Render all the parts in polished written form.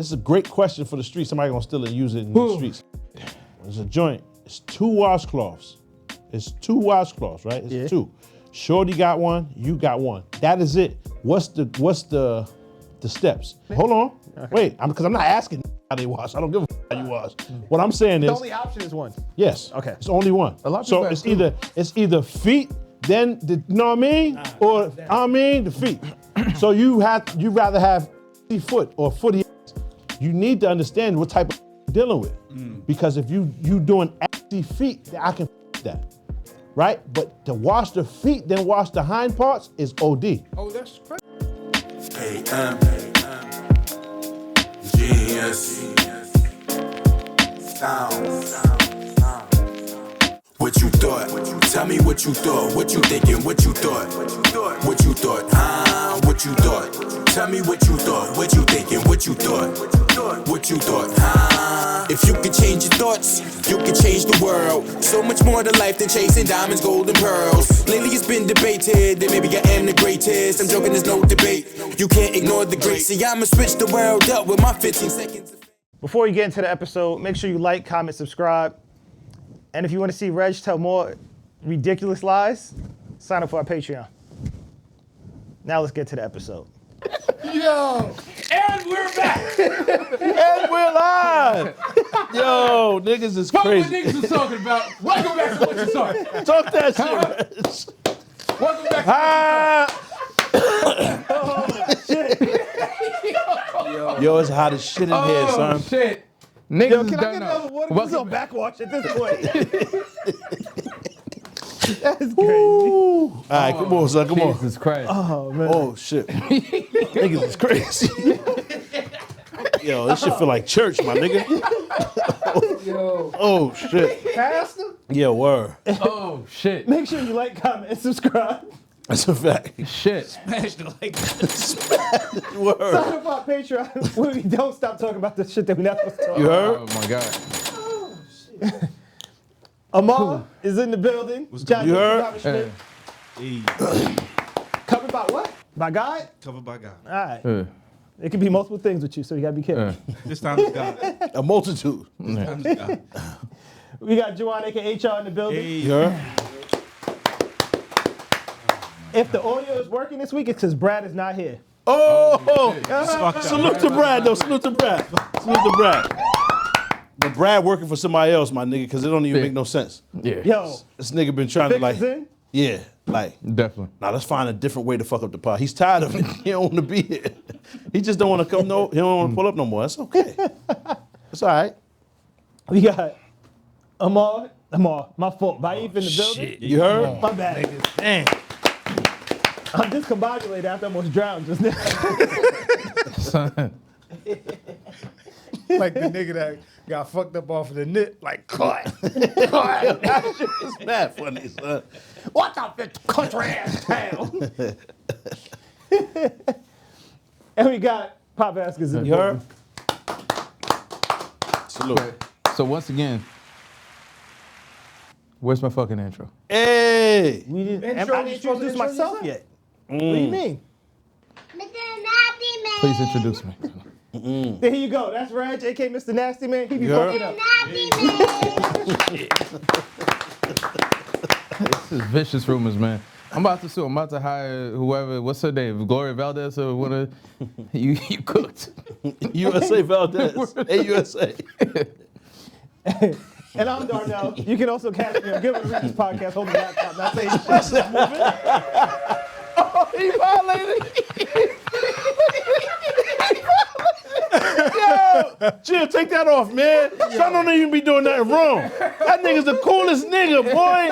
This is a great question for the streets. Somebody gonna steal it and use it in the streets. It's a joint. It's 2 washcloths. It's 2 washcloths, right? It's 2. Shorty got one, you got one. That is it. What's the steps? Hold on. Wait, because I'm not asking how they wash. I don't give a how you wash. What I'm saying is the only option is one. Yes. Okay. It's only one. So it's either feet, then you know what I mean? Or the feet. So you rather have foot or footy. You need to understand what type of you're dealing with. Because if you doing feet, then I can that. Right? But to wash the feet, then wash the hind parts is OD. Oh, that's crazy. Genius. Sound. What you thought? Tell me what you thought. What you thinking? What you thought? What you thought? What you thought? Tell me what you thought. What you thinking? What you thought? What you thought? If you could change your thoughts, you could change the world. So much more to life than chasing diamonds, gold, and pearls. Lately it's been debated that maybe I am the greatest. I'm joking, there's no debate. You can't ignore the great. See, I'ma switch the world up with my 15 seconds. Before you get into the episode, make sure you like, comment, subscribe. And if you want to see Reg tell more ridiculous lies, sign up for our Patreon. Now let's get to the episode. Yo, and we're back. And we're live. Yo, niggas is crazy. What niggas is talking about? Welcome back to What You Saw. Talk that shit. Welcome back to Yo, it's hot as shit in here, son. Oh, shit. Niggas, Yo, can I get another water? Welcome on backwash at this point. That's crazy. All right, come on, son, come on. Jesus Christ. Oh, man. Oh, shit. Niggas is crazy. Yo, this shit feel like church, my nigga. Yo. Oh, shit. Pastor? Yeah, word. Oh, shit. Make sure you like, comment, and subscribe. That's a fact. Shit. Word. Sign up for our Patreon where we don't stop talking about the shit that we're not supposed to talk You about. heard? Oh, my God. Amar is in the building. John You heard? Covered by what? By God? Covered by God. All right. It can be multiple things with you, so you gotta be careful. This time it's God. A multitude. This time it's God. We got Juwan, aka HR, in the building. You heard? If the audio is working this week, it's because Brad is not here. Oh! Salute to Brad, though. Salute to Brad. Salute to Brad. But Brad working for somebody else, my nigga, because it don't even make no sense. Yeah. Yo, This nigga been trying to, Vic like, is in? yeah, like, Definitely. now let's find a different way to fuck up the pod. He's tired of it. He don't want to be here. He just don't want to come, he don't want to pull up no more. That's okay. That's all right. We got Amar, my fault. Vaif in the building. You heard? My bad. Damn. I'm discombobulated after I almost drowned just now. Son. Like the nigga that got fucked up off of the nip, like cut. It's mad funny, son. What the country ass town? And we got Pop Askers in the You heard? building. Salute. So once again, where's my fucking intro? Hey! We didn't, Intro, I didn't introduce intro myself yourself? yet. What do you mean? Please introduce me. There you go. That's Reg, aka Mr. Nasty Man. He be You heard? fucking up. This is vicious rumors, man. I'm about to sue. I'm about to hire whoever. What's her name? Gloria Valdez or one of you cooked. USA Valdez. AUSA. And I'm Donell. You can also catch me on Good With Riches podcast, holding the laptop, not saying shit. Oh, he violated. Yo, Jill, take that off, man. Son don't even be doing nothing wrong. That nigga's the coolest nigga, boy.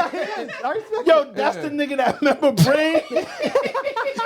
Yo, that's the nigga that remember Brain.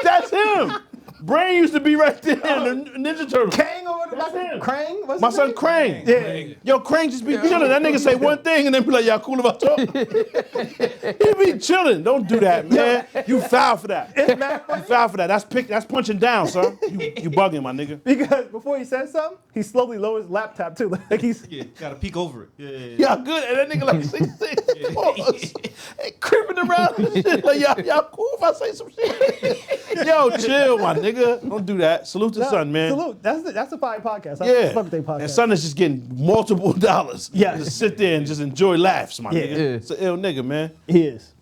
That's him. Brain used to be right there in the Ninja Turtles. Krang or That's him. Krang? What's My his son name? Krang. Yeah. Yo, Krang just be chilling. That nigga say one thing and then be like, y'all cool about talking. He be chilling. Don't do that, man. You foul for that. You foul for that. That's punching down, son. You bugging, my nigga. Because before he says something, he slowly lowers his laptop too. Like he's Yeah, gotta peek over it. Yeah. Y'all good. And that nigga like 6'6". Pause. Hey, creeping around and shit. Like, y'all cool if I say some shit? Yo, chill, my nigga. Don't do that. Salute to son, man. Salute. That's a fire podcast. I Yeah. fuck with their podcast. And son is just getting multiple dollars. Yes. Just sit there and just enjoy laughs, my nigga. Yeah. It's an ill nigga, man. He is.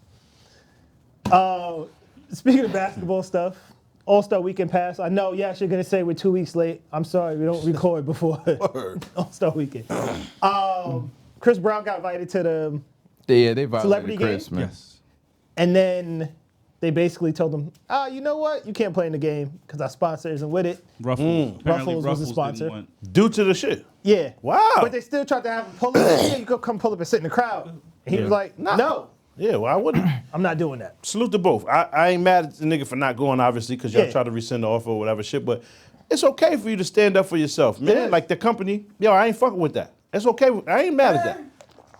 Speaking of basketball stuff, All-Star Weekend passed. I know, yes, you're going to say we're 2 weeks late. I'm sorry, we don't record before Word. All-Star Weekend. Chris Brown got invited to the, Yeah, they violated Celebrity Chris, game? man. Yes. and then they basically told him, you know what? You can't play in the game because our sponsor isn't with it. Ruffles. Apparently Ruffles was the didn't sponsor. want- Due to the shit. Yeah. Wow. But they still tried to have him pull up. Yeah, you could come pull up and sit in the crowd. And he was like, no, Yeah, well, I wouldn't. I'm not doing that. Salute to both. I ain't mad at the nigga for not going, obviously, because y'all Yeah. try to rescind the offer or whatever shit, but it's okay for you to stand up for yourself, It man. is. Like the company, I ain't fucking with that. It's okay. I ain't mad at that.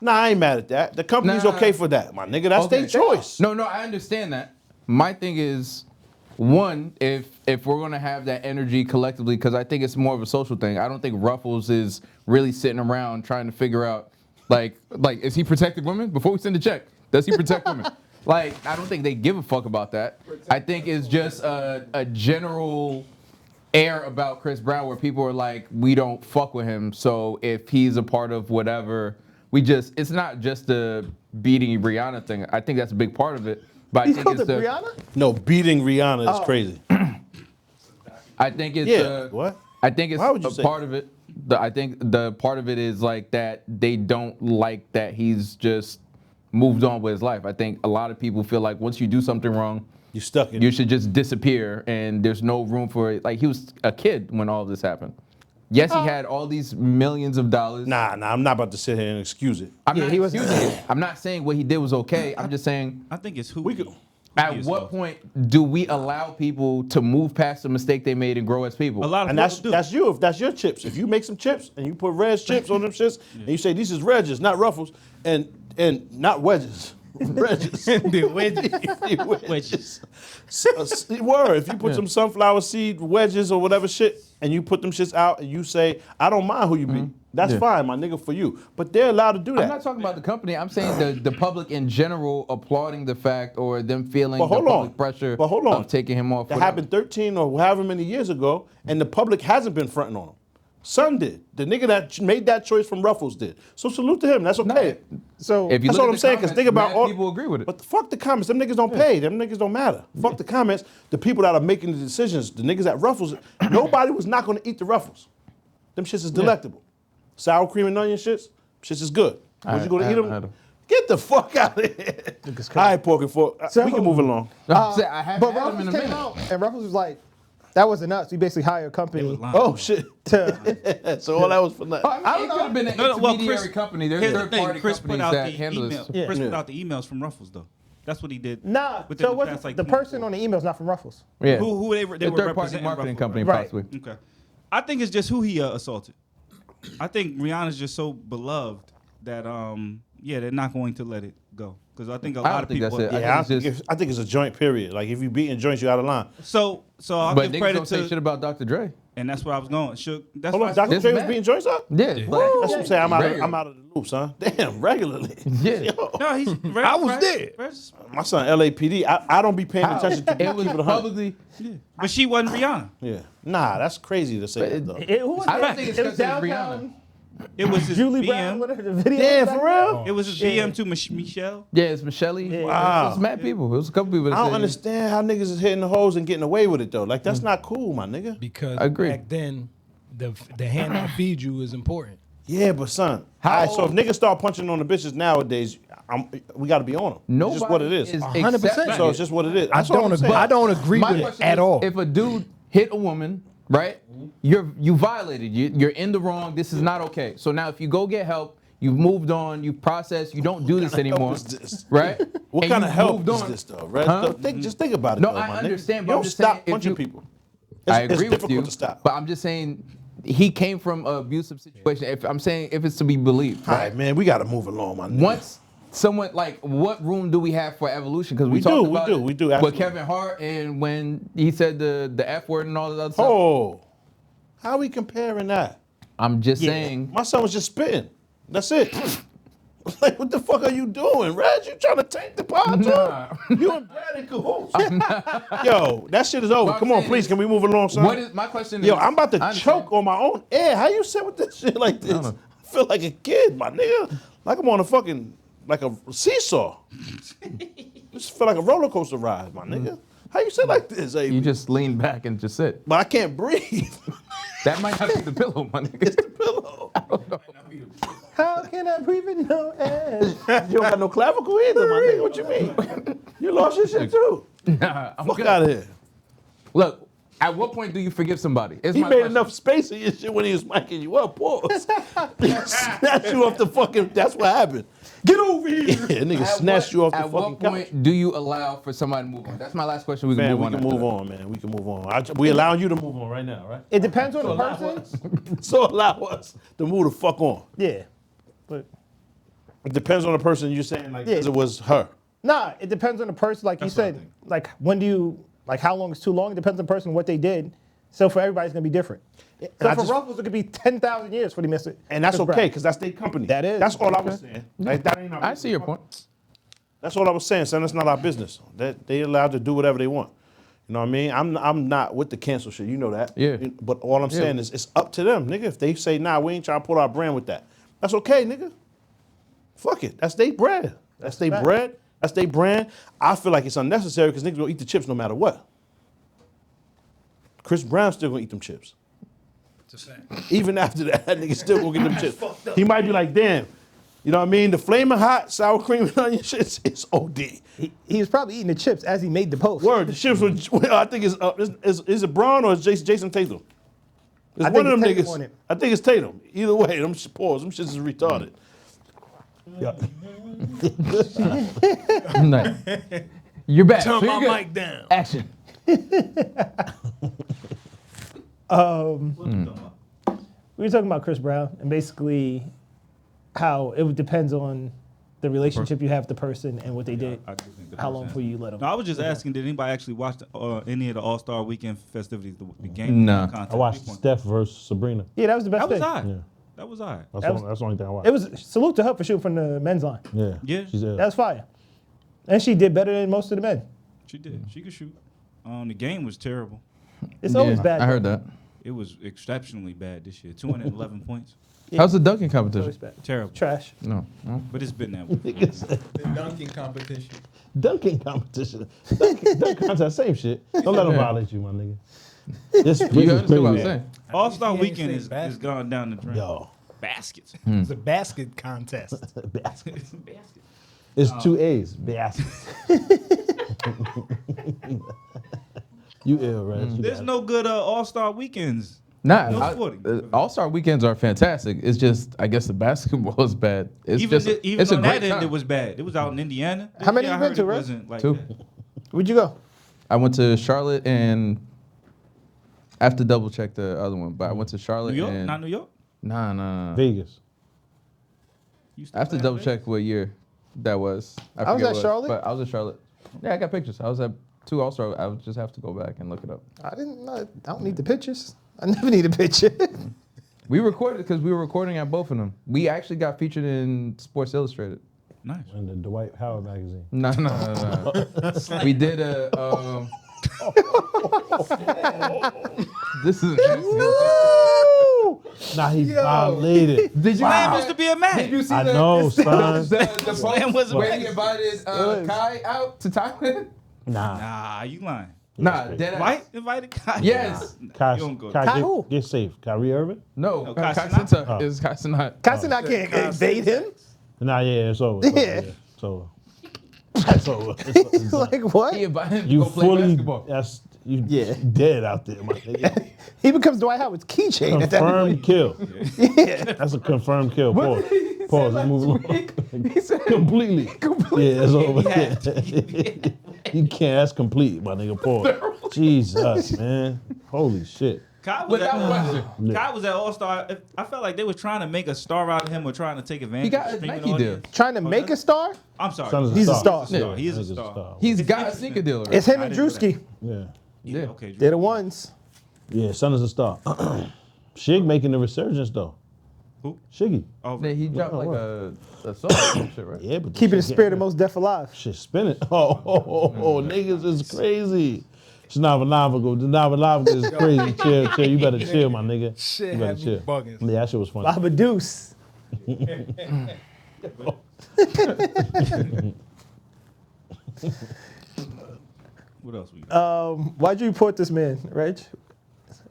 Nah, I ain't mad at that. The company's Nah. okay for that, my nigga. That's their Okay. choice. No, I understand that. My thing is, one, if we're gonna have that energy collectively, because I think it's more of a social thing. I don't think Ruffles is really sitting around trying to figure out, like, is he protecting women? Before we send a check, does he protect women? Like, I don't think they give a fuck about that. I think it's just a general air about Chris Brown where people are like, we don't fuck with him. So if he's a part of whatever, it's not just the beating Rihanna thing. I think that's a big part of it. But I He think called it's it Brianna? No, beating Rihanna is crazy. I think it's Yeah. What? I think it's Why would you a say part of it. I think the part of it is like that they don't like that he's just moved on with his life. I think a lot of people feel like once you do something wrong, You stuck in you should just disappear and there's no room for it. Like he was a kid when all of this happened. Yes, he had all these millions of dollars. Nah, I'm not about to sit here and excuse it. I'm Yeah, not he was- excusing it. I'm not saying what he did was okay. I'm just saying I think it's who. We could- who at he is, what though. point do we allow people to move past the mistake they made and grow as people? A lot of And people do. that's you. If that's your chips, if you make some chips and you put Red's chips on them shits, and you say these is Reg's, not Ruffles, and not wedges, Reg's. The wedges. Wedges. Word. If you put some sunflower seed wedges or whatever shit, and you put them shits out, and you say, I don't mind who you be. That's Yeah. fine, my nigga, for you. But they're allowed to do that. I'm not talking about the company. I'm saying the public in general applauding the fact or them feeling But the hold public on. pressure But hold on. of taking him off. That whatever. happened 13 or however many years ago, and the public hasn't been fronting on him. Son did. The nigga that made that choice from Ruffles did. So salute to him. That's okay. So If you That's look what at I'm the saying, because comments, think about mad all people agree with it. But fuck the comments. Them niggas don't pay. Them niggas don't matter. Fuck the comments. The people that are making the decisions, the niggas at Ruffles, nobody was not going to eat the Ruffles. Them shits is delectable. Sour cream and onion shits is good. Was you going to eat I had them? 'em. Get the fuck out of here. All right, pork and fork. So- We can move along. I'm saying, I haven't but had him in Ruffles a came minute. out, and Ruffles was like, that wasn't us. We basically hired a company Oh, shit. to. So all that was for nothing. I don't know. It could have been an No, well, intermediary Chris- company. There's Here's the third thing. party Chris put companies out that the handle email. this. Chris Yeah. put out the emails from Ruffles though. That's what he did. Nah, within so the what's past, like, the 24 person on the email's not from Ruffles. Yeah. Who they the were third party representing marketing Ruffles, company, Right. possibly. Okay. I think it's just who he assaulted. I think Rihanna's just so beloved that they're not going to let it go because I think a I lot don't of think people. that's it. Yeah, it's I think it's a joint period. Like if you beating joints, you out of line. So I'll But give niggas credit don't say shit to, about Dr. Dre. and that's where I was going. That's Hold why on, Dr. This Dre was man- beating joints up? Yeah. That's what I'm saying. Regular. I'm out of the loop, son. Damn, regularly. Yeah. Yo, No, he's. I was there. my son, LAPD. I don't be paying attention to It was keep it 100. publicly. But she wasn't Rihanna. Yeah. Nah, that's crazy to say that, though. Who was I don't that? think it's It was because it's downtown. It was his Julie BM. Brown, whatever the video. Damn, was for like. real? It was his Yeah. BM to Michelle. Yeah, it's Michelle. Wow. It was mad people. It was a couple people that I don't said- understand how niggas is hitting the hoes and getting away with it, though. Like, that's not cool, my nigga. Because I agree. back then, the hand that feeds you is important. Yeah, but son. All right, so if niggas start punching on the bitches nowadays, we got to be on them. Nobody It's just what it is. 100%. accepting So it. it's just what it is. I That's what I'm saying. don't agree My with it question at is, all. if a dude hit a woman, right? You violated. You're in the wrong. This is not okay. So now if you go get help, you've moved on, you've processed, you don't do this anymore, is this? right? What And kind of you've help moved is on. this, though, right? Huh? Just think about it, No, though, I my understand, nigga. but You I'm don't just stop saying if punching you- people. I It's agree with difficult you, to stop. but I'm just saying he came from an abusive situation. If I'm saying if it's to be believed, All right? right, man, we got to move along, my nigga. Once someone like, what room do we have for evolution? Because we We do, talked we about do, it we do, with absolutely. Kevin Hart and when he said the F word and all that other stuff. Oh, how we comparing that? I'm just saying. My son was just spitting. That's it. Like, what the fuck are you doing, Reg? You trying to take the pod talk? You and Brad in cahoots. Yo, that shit is over. But Come I'm on, saying please. is, Can we move along, son? What is my question? Yo, is, I'm about to I understand. choke on my own air. How you sit with this shit like this? know. I feel like a kid, my nigga. Like I'm on a fucking, like a seesaw. Just feel like a roller coaster ride, my nigga. How you sit like this, AB? You just lean back and just sit. But I can't breathe. That might not be the pillow, my nigga. It's the pillow. How can I breathe with no air? You don't got no clavicle either, my nigga. What you mean? You lost your shit too. Nah, I'm Fuck good. out of here. Look, at what point do you forgive somebody? It's He my made question. enough space in your shit when he was micing you up. Pause. He snatched you off the fucking. That's what happened. Get over here. Yeah, nigga snatched you off the At fucking what couch. point do you allow for somebody to move on? That's my last question. We can Man, move we on. can after move that. on, man. We can move on. We allowing you to move on right now, right? It depends on the person. So allow us to move the fuck on. Yeah. But It depends on the person you're saying, like, Yeah. 'cause it was her. nah, it depends on the person. Like That's you what I said, think. like when do you, like how long is too long? It depends on the person, what they did. So for everybody, it's gonna be different. And So I for just- Ruffles, it could be 10,000 years for the miss it. And that's Chris okay, Brown. because that's their company. That is. That's all I was saying. Like, that ain't our I see your business. point. That's all I was saying, son. That's not our business. That they allowed to do whatever they want. You know what I mean? I'm not with the cancel shit. You know that. Yeah. But all I'm saying is it's up to them, nigga. If they say, nah, we ain't trying to pull our brand with that, that's okay, nigga. Fuck it. That's their bread. That's their fact. bread. That's their brand. I feel like it's unnecessary because niggas gonna eat the chips no matter what. Chris Brown still gonna eat them chips. Even after that, that nigga still gonna get them chips. He might be like, damn, you know what I mean? The flaming hot sour cream and onion shit is OD. He was probably eating the chips as he made the post. Word, the chips were, I think is it Braun or is Jason Tatum? It's I one think of them it's Tatum on niggas. it. I think it's Tatum. Either way, them pause. Them shits is retarded. Yeah. Nice. You're back. Turn So my you're good. mic down. Action. We were talking about Chris Brown and basically how it depends on the relationship you have with the person and what they did. I do think the How long person- before you let them? No, I was just asking, did anybody actually watch any of the All-Star Weekend festivities, the game? Nah. contest? I watched Steph versus Sabrina. Yeah, that was the best That was thing. I. Yeah. That was I. That's the only thing I watched. It was salute to her for shooting from the men's line. Yeah. Yeah. She's That was fire. And she did better than most of the men. She did. She could shoot. The game was terrible. It's always Yeah, bad. I heard that. It was exceptionally bad this year. 211 points. How's the dunking It's always competition? bad. Terrible. Trash. No. But it's been that way. The dunking competition. Dunking competition. Dunk contest, same shit. Don't let them violate you, my nigga. This You understand what I'm saying? All-Star You can't Weekend say is basket. gone down the drain. Yo. Baskets. It's a basket contest. Baskets. It's two A's. Basket. You ill, right? There's no good All-Star Weekends. Nah, No footing. All-Star weekends are fantastic. It's just, I guess the basketball is bad. It's Even, just, even it's a on great that end, time. it was bad. It was out in Indiana. How many Yeah, I you been heard to, it Red? wasn't like 2. that. Where'd you go? I went to Charlotte and I have to double check the other one, but I went to Charlotte New York? and Not New York? Nah. Vegas. You still I have to play double out check what year that was. I was forget at what, Charlotte? but I was at Charlotte. Yeah, I got pictures. I was at 2 All-Star. I would just have to go back and look it up. I didn't know. I don't need the pictures. I never need a picture. We recorded because we were recording at both of them. We actually got featured in Sports Illustrated. Nice. In the Dwight Howard magazine. No. We did a. This is. Nah, he violated. Did you? Man was to be a man. Did you see I the? know, son. The Man was a where man. he invited Kai out to Thailand. Nah. Nah, you lying. Nah, dead ass. White invited Kai? Yes. Kai, You don't go. Kai, Kai who? get safe. Kyrie Irving? No, No, Kai Kai Sinat Cenat? is Kai Sinat. Cousin, I can't invade him. Nah, yeah, it's over. It's over, Yeah. It's over. It's over. It's over. Like what? He invited him to You go play fully, basketball. that's, you Yeah. dead out there, my nigga. He becomes Dwight Howard's keychain at that point. Confirmed kill. Yeah. That's a confirmed kill. What Pause. did he say Pause. last Move along. week? He said Completely. Yeah, it's over. Yeah. You can't. That's complete, my nigga. Pause. Jesus, man. Holy shit. Kai was, Without question. Kai was at All-Star. I felt like they were trying to make a star out of him or trying to take advantage He got of a the streaming Nike deal. audience. Trying to make a star? I'm sorry. Son is He's a star. Yeah. He is a Nigga's star. He's got a interesting. sneaker deal. Right? It's him and I didn't know Drewski. Yeah. Yeah, okay. They're the ones. Yeah, son is a star. Shig making the resurgence, though. Who? Shiggy. Oh, Yeah, he dropped like a song and shit, right? Yeah, but Keeping the this shit spirit of getting- most deaf alive. Shit spinning. Oh, niggas is crazy. Snava is crazy. Chill. You better chill, my nigga. Shit You better had me chill. bugging. Yeah, that shit was funny. Baba Deuce. what else we got? Why'd you report this man, Reg?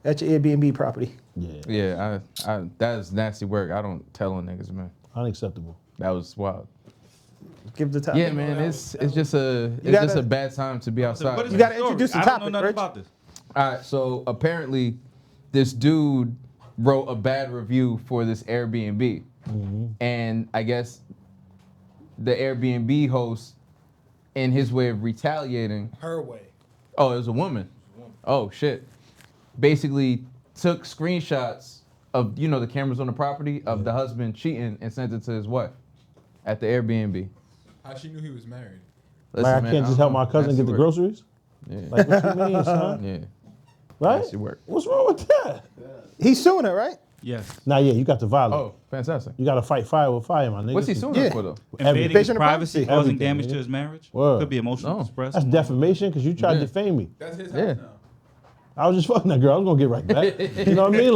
At your Airbnb property. Yeah, Yeah, I that is nasty work. I don't tell on niggas, man. unacceptable. That was wild. Give the top. Yeah, man, it's just a gotta- bad time to be outside. What is You the gotta story? introduce the I topic, don't know nothing Rich. about this. All right, so apparently, this dude wrote a bad review for this Airbnb, and I guess the Airbnb host, in his way of retaliating, Her way. oh, it was a woman. Oh shit! Basically, took screenshots of the cameras on the property of the husband cheating and sent it to his wife at the Airbnb. How she knew he was married? Listen, Like, I man, can't just don't help know. my cousin Nasty get the work. groceries? Yeah. Like, what you mean, son? Yeah. Right? Nasty work. What's wrong with that? He's suing her, right? Yes. Nah, yeah, you got to violate. Oh, fantastic. You got to fight fire with fire, my nigga. What's he suing Yeah. her for though? Invading his Invasion of privacy, privacy. causing Everything, damage nigga. to his marriage. Word. Could be emotional No. distress. That's defamation because you tried to Yeah. defame me. That's his Yeah. house now. I was just fucking that girl. I was going to get right back. You know what I mean?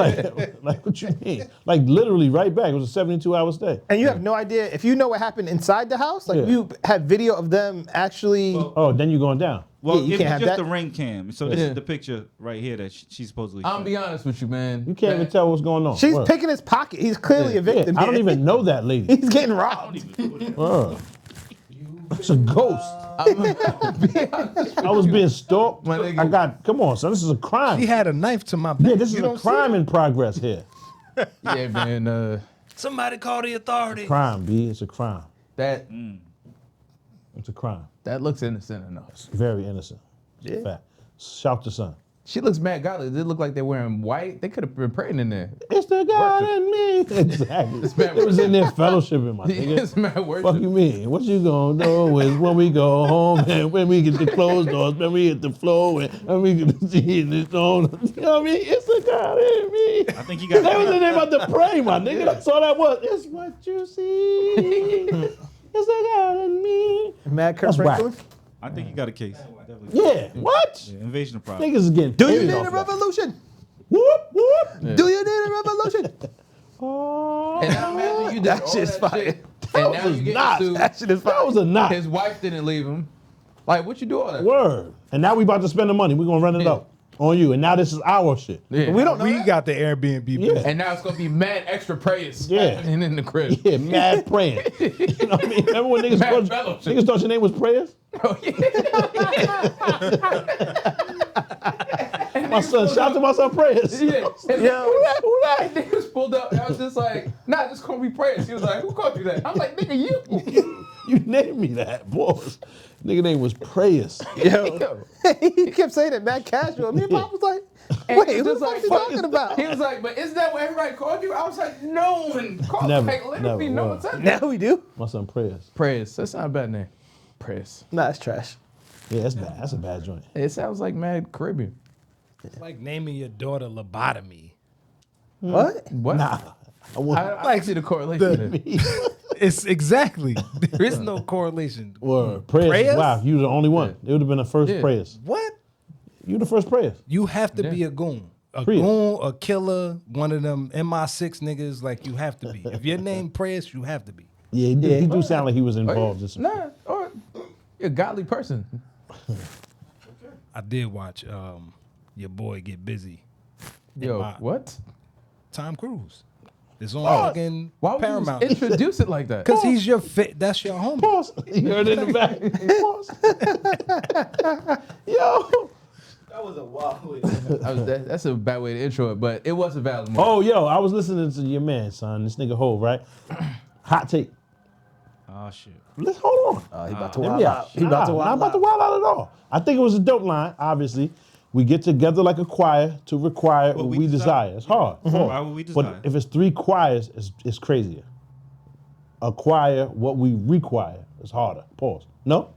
Like what you mean? Like literally right back. It was a 72-hour stay. And you have no idea if you know what happened inside the house. Like Yeah. you have video of them actually. Oh, then you going down. Well, Yeah, you give can't me have just that. the ring cam. So this Yeah. is the picture right here that she's supposedly. I'm showing. be honest with you, man. You can't even tell what's going on. She's Word. picking his pocket. He's clearly a Yeah, victim. I don't here. even know that lady. He's getting robbed. Word. It's a ghost. I was being stalked. My nigga. Come on, son. This is a crime. He had a knife to my back. Yeah, this is You a don't see crime it? in progress here. Yeah, man. Somebody call the authorities. Crime, B. It's a crime. That It's a crime. that looks innocent enough. Very innocent. Yeah. Fact. Shout the sun. She looks mad godly. They look like they're wearing white. They could have been praying in there. It's the God Worship. in me. Exactly. mad It was in there fellowshipping, my nigga. It's mad worship. Fuck you mean? What you gonna do is when we go home and when we get the closed doors, when we hit the floor and we get to see this on. You know what I mean? It's the God in me. I think you got. They was in there about to pray, my nigga. That's all that was. It's what you see. It's the God in me. Mad Kurt That's whack. Franklin. I think you got a case. Definitely. Yeah. What? Yeah, invasion of privacy. Niggas is getting Do you paid need off a that. revolution? Whoop whoop. Do you need a revolution? Oh, And now imagine you did That all shit's that fire. shit, and now was you get not. sued. That shit is fire. that was a knot. His wife didn't leave him. Like, what you do all that? Word. And now we about to spend the money. We're gonna run it Yeah. up on you. And now this is our shit. Yeah. We don't know. We that. got the Airbnb. Yeah. business. And now it's gonna be mad extra prayers. Yeah. happening in the crib. Yeah, mad praying. You know what I mean? Remember when niggas Mad thought, fellowship. niggas thought your name was Prayers? Oh, yeah. My son, shout out to my son Prayers. Yeah. And Yo. Who that? And niggas pulled up. And I was just like, nah, just call me prayers. He was like, who called you that? I'm like, nigga, you. You named me that, boss. Nigga name was Prayers. Yo. He kept saying it mad casual. Me and Pop was like, And wait, he what was the fuck like, you fuck talking is- about? He was like, but isn't that what everybody called you? I was like, no one called Never, like, literally never, no word. one said that. Now we do. My son Prayers. Prayers. That's not a bad name. Prayers. Nah, it's trash. Yeah, that's bad. That's a bad joint. It sounds like mad Caribbean. It's like naming your daughter lobotomy. What? What? Nah. I wouldn't. I see the correlation. there. It's exactly. There is no correlation. Word. Prayers. Prayers? Wow, you were the only one. Yeah. It would have been the first Yeah. Prayers. What? You the first Prayers. You have to Yeah. be a goon. A Prius. goon, a killer, one of them MI6 niggas, like you have to be. If your name Prayers, you have to be. Yeah, he do sound like he was involved in some Nah, or you're a godly person. I did watch your boy get busy. Yo, my- what? Tom Cruise. It's on fucking Why would Paramount. you introduce it like that? Because he's your that's your homie. Pause. You heard it in the back. Pause. Yo. That was a wild way. That's a bad way to intro it, but it was a valid moment. Oh, yo, I was listening to your man, son. This nigga Hov, right? Hot take. Oh shit. Let's hold on. He about to Hear wild me out. out. He about to Nah, wild not about to out. wild out at all. I think it was a dope line, obviously. We get together like a choir to require what we desire. It's hard. Why would we desire? But if it's three choirs, it's crazier. Acquire what we require is harder. Pause. No?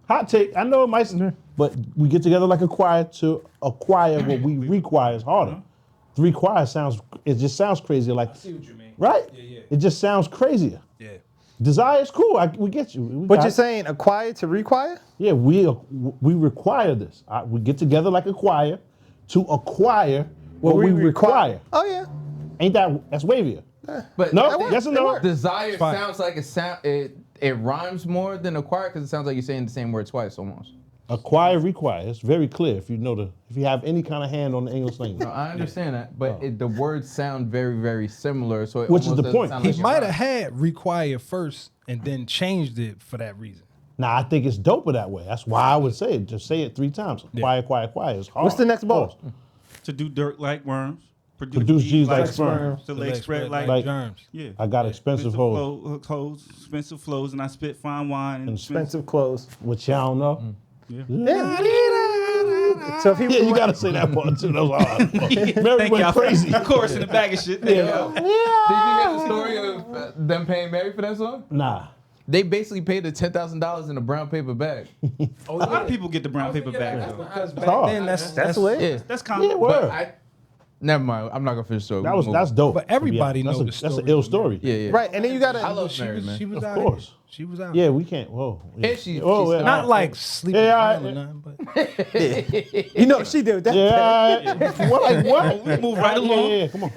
Hot take. I know it might, but we get together like a choir to acquire what we require is harder. require sounds. It just sounds crazier. Like, See what you mean? right? Yeah. It just sounds crazier. Yeah. Desire is cool. We get you. We But got you're it. saying acquire to require? Yeah, we require this. We get together like a choir to acquire what we require. Oh yeah. Ain't that's wavier? But No, yes or no? desire Fine. sounds like it rhymes more than acquire because it sounds like you're saying the same word twice almost. Acquire, require. It's very clear if you have any kind of hand on the English language. No, I understand that, but the words sound very, very similar. So it Which is almost the doesn't point. sound He like it might have rhymes. had require first and then changed it for that reason. Now I think it's doper that way. That's why I would say it. Just say it 3 times. Acquire, acquire, acquire. It's hard. What's the next ball? Pause. To do dirt like worms. Produce G's like sperm. To leg spread like Like- germs. yeah. I got expensive hoes. Hoes, expensive flows, and I spit fine wine and Expensive clothes. Which y'all don't know. Yeah. So if he Yeah, you gotta say that part too. That was hard. Mary Thank went y'all crazy. for chorus in the bag of shit. Thank y'all. Did you get the story of them paying Mary for that song? Nah. They basically paid the $10,000 in a brown paper bag. A lot of people get the brown paper bag. though. Because back hard. then, that's lit. Yeah, That's common. Yeah, but word. never mind. I'm not gonna finish the story. That's dope. But everybody that's knows the That's story an ill from story. Yeah, yeah. Right, and then you gotta. I love Mary, man. She was Of out course. here. She was out Yeah, here. we can't. Whoa. Yeah. And she- Oh, she's yeah. Not like sleeping Yeah, around or yeah. nothing, but You know she did that. Yeah. What? Like what? We move right Yeah, along. yeah, come on.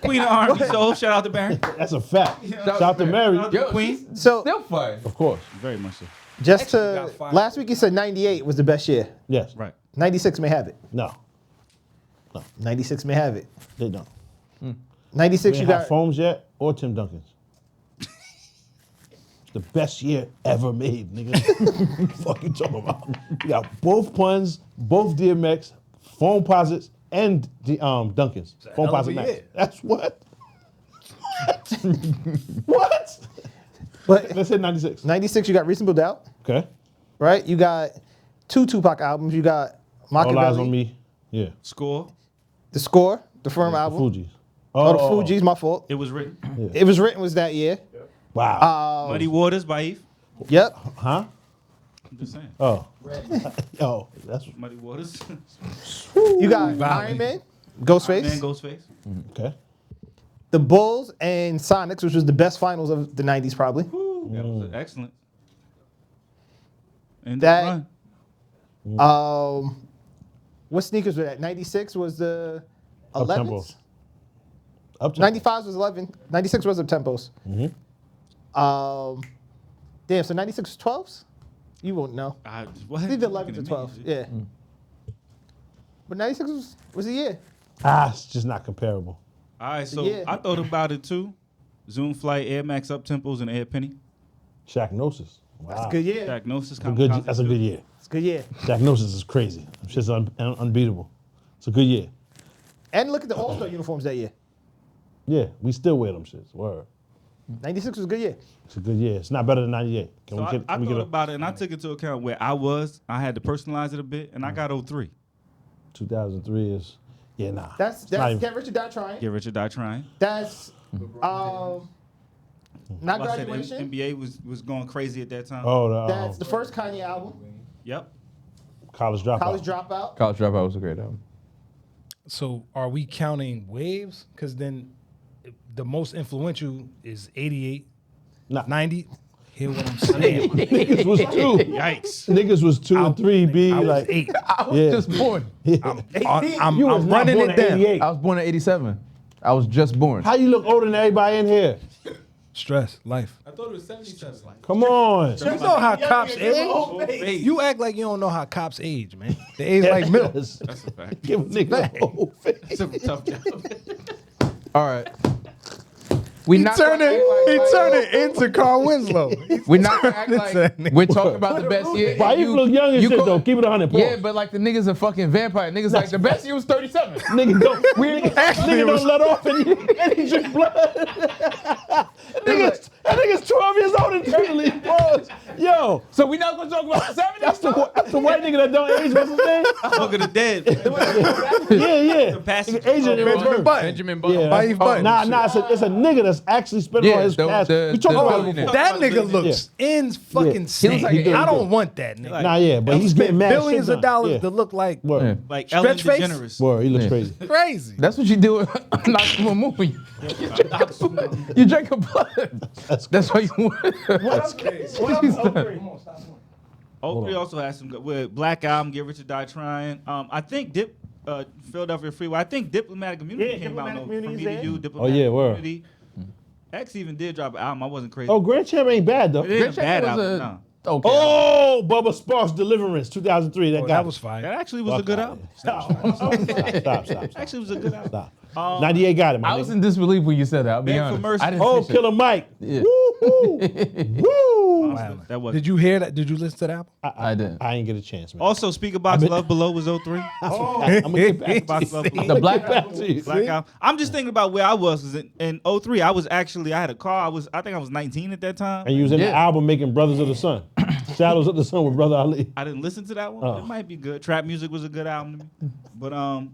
Queen of R&B soul. Shout out to Barry. That's a fact. Shout out to Mary. Yo, Queen. she's So still fine. Of course. Very much so. just Actually to got fired. last week you said 98 was the best year. Yes. Right. 96 may have it. No. 96 may have it. They don't. 96 We you ain't have got. Foams yet or Tim Duncan's. It's the best year ever made, nigga. What the fuck you talking about? You got both puns, both DMX, Foam Posits, and the Duncan's. Foam hell of a Posit Max. year. That's what? What? But Let's hit 96. 96 you got Reasonable Doubt, Okay. right? You got 2 Tupac albums. You got All Eyes on Machiavelli, Me. Yeah. Score. The Score, the Firm The album. Fugees. Oh, the Fugees, my fault. It was written. It was written was that year. Wow. Muddy Waters by Eve. Yep. Huh? I'm just saying. Oh. Oh, that's Muddy Waters. You got Valley. Iron Man, Ghostface, Man Ghostface. okay. the Bulls, and Sonics, which was the best finals of the 90s probably. That was excellent. And That- run. What sneakers were that? 96 was the Up-tempo. 11s? Up to 95 was 11. 96 was up-tempos. Damn, so 96 was 12s? You won't know. What? It's either 11s or 12s. Yeah. But 96 was a year. it's just not comparable. All right, so Yeah. I thought about it too. Zoom Flight, Air Max Up Tempos, and Air Penny. Shaqnosis. Wow. That's a good year. Diagnosis. That's a good year. It's a good year. Shaqnosis is crazy. It's just unbeatable. It's a good year. And look at the All-Star uniforms that year. Yeah, we still wear them shits. Word. 96 was a good year. It's a good year. It's not better than 98. Can So we I get thought a about it, and I took into account where I was. I had to personalize it a bit, and I got 03. 2003 is, yeah, nah. That's It's not even- Get Rich or Die Trying. Get Rich or Die Trying. That's not Like I said, Graduation. NBA was going crazy at that time. Oh, That's the first Kanye album. Yep. College Dropout. College Dropout. College Dropout was a great album. So are we counting waves? Because then the most influential is 88, Nah. 90. Hear what I'm saying? Niggas was 2. Yikes. Niggas was 2 and 3, B. I was like, 8. I was Yeah. just born. I'm You was not running born it in down. 88. I was born in 87. I was just born. How you look older than everybody in here? Stress, life. I thought it was 77. Come on. You know how cops age? You act like you don't know how cops age, man. They age like milk. Yes. That's a fact. Give a nigga a whole face. It's a tough job. All right. We He not turned gonna act like- it. He turned it into Carl Winslow. We're not gonna act It's like a- we're talking about the best year. Why you look young and shit, though? Keep it 100. Yeah, but like the niggas are fucking vampire. Niggas like the best year was 37. Nigga don't, nigga don't let off and he drink blood. That nigga's 12 years old internally, bro. Yo, So we not gonna talk about the 70s? That's the white nigga that don't age. What's his name? Look at the dead. Yeah. The passage. Asian in reverse. Benjamin Button. Yeah, Button. Button. Nah, it's a nigga that's actually spending all his cash. We talking about it before. That nigga looks insane. looks like an I don't idiot. want that nigga. Nah, yeah, but he's getting mad billions shit of dollars done. to look like Word. Like Ellen Stretch face? DeGeneres. Word, he looks crazy. crazy. That's what you do in a movie. You drink a blood. That's what you want. That's crazy. What else? 03 also has some good. With Black Album, Get Rich or Die Trying. I think Philadelphia Freeway. I think Diplomatic Immunity Yeah, came out. Diplomatic From Immunity is Me to there. You, Diplomatic yeah, word. Immunity. X even did drop an album. I wasn't crazy. Oh, Grand Champ ain't bad though. It ain't a bad was album. a- No. Okay. Oh, Bubba Sparks' Deliverance, 2003. That guy That was fire. That actually was a good album. Stop. Actually was a good album. Stop. 98 got it, my I was nigga. in disbelief when you said that. I'll be Beg for honest. Mercy. I didn't Oh, see shit. Killer Mike. Yeah. Woo! Woo! Wow. That was. Did you hear that? Did you listen to the album? I didn't. I ain't get a chance, man. Also, Speaker Box Love Below was 03. I'm gonna get back to Box Love Below. The Black back to you. Black Album. I'm just thinking about where I was. 'Cause in 03, I had a car. I think I was 19 at that time. And you was in the Yeah. album making Brothers of the Sun. Shadows of the Sun with Brother Ali. I didn't listen to that one. Oh. It might be good. Trap Music was a good album to me. But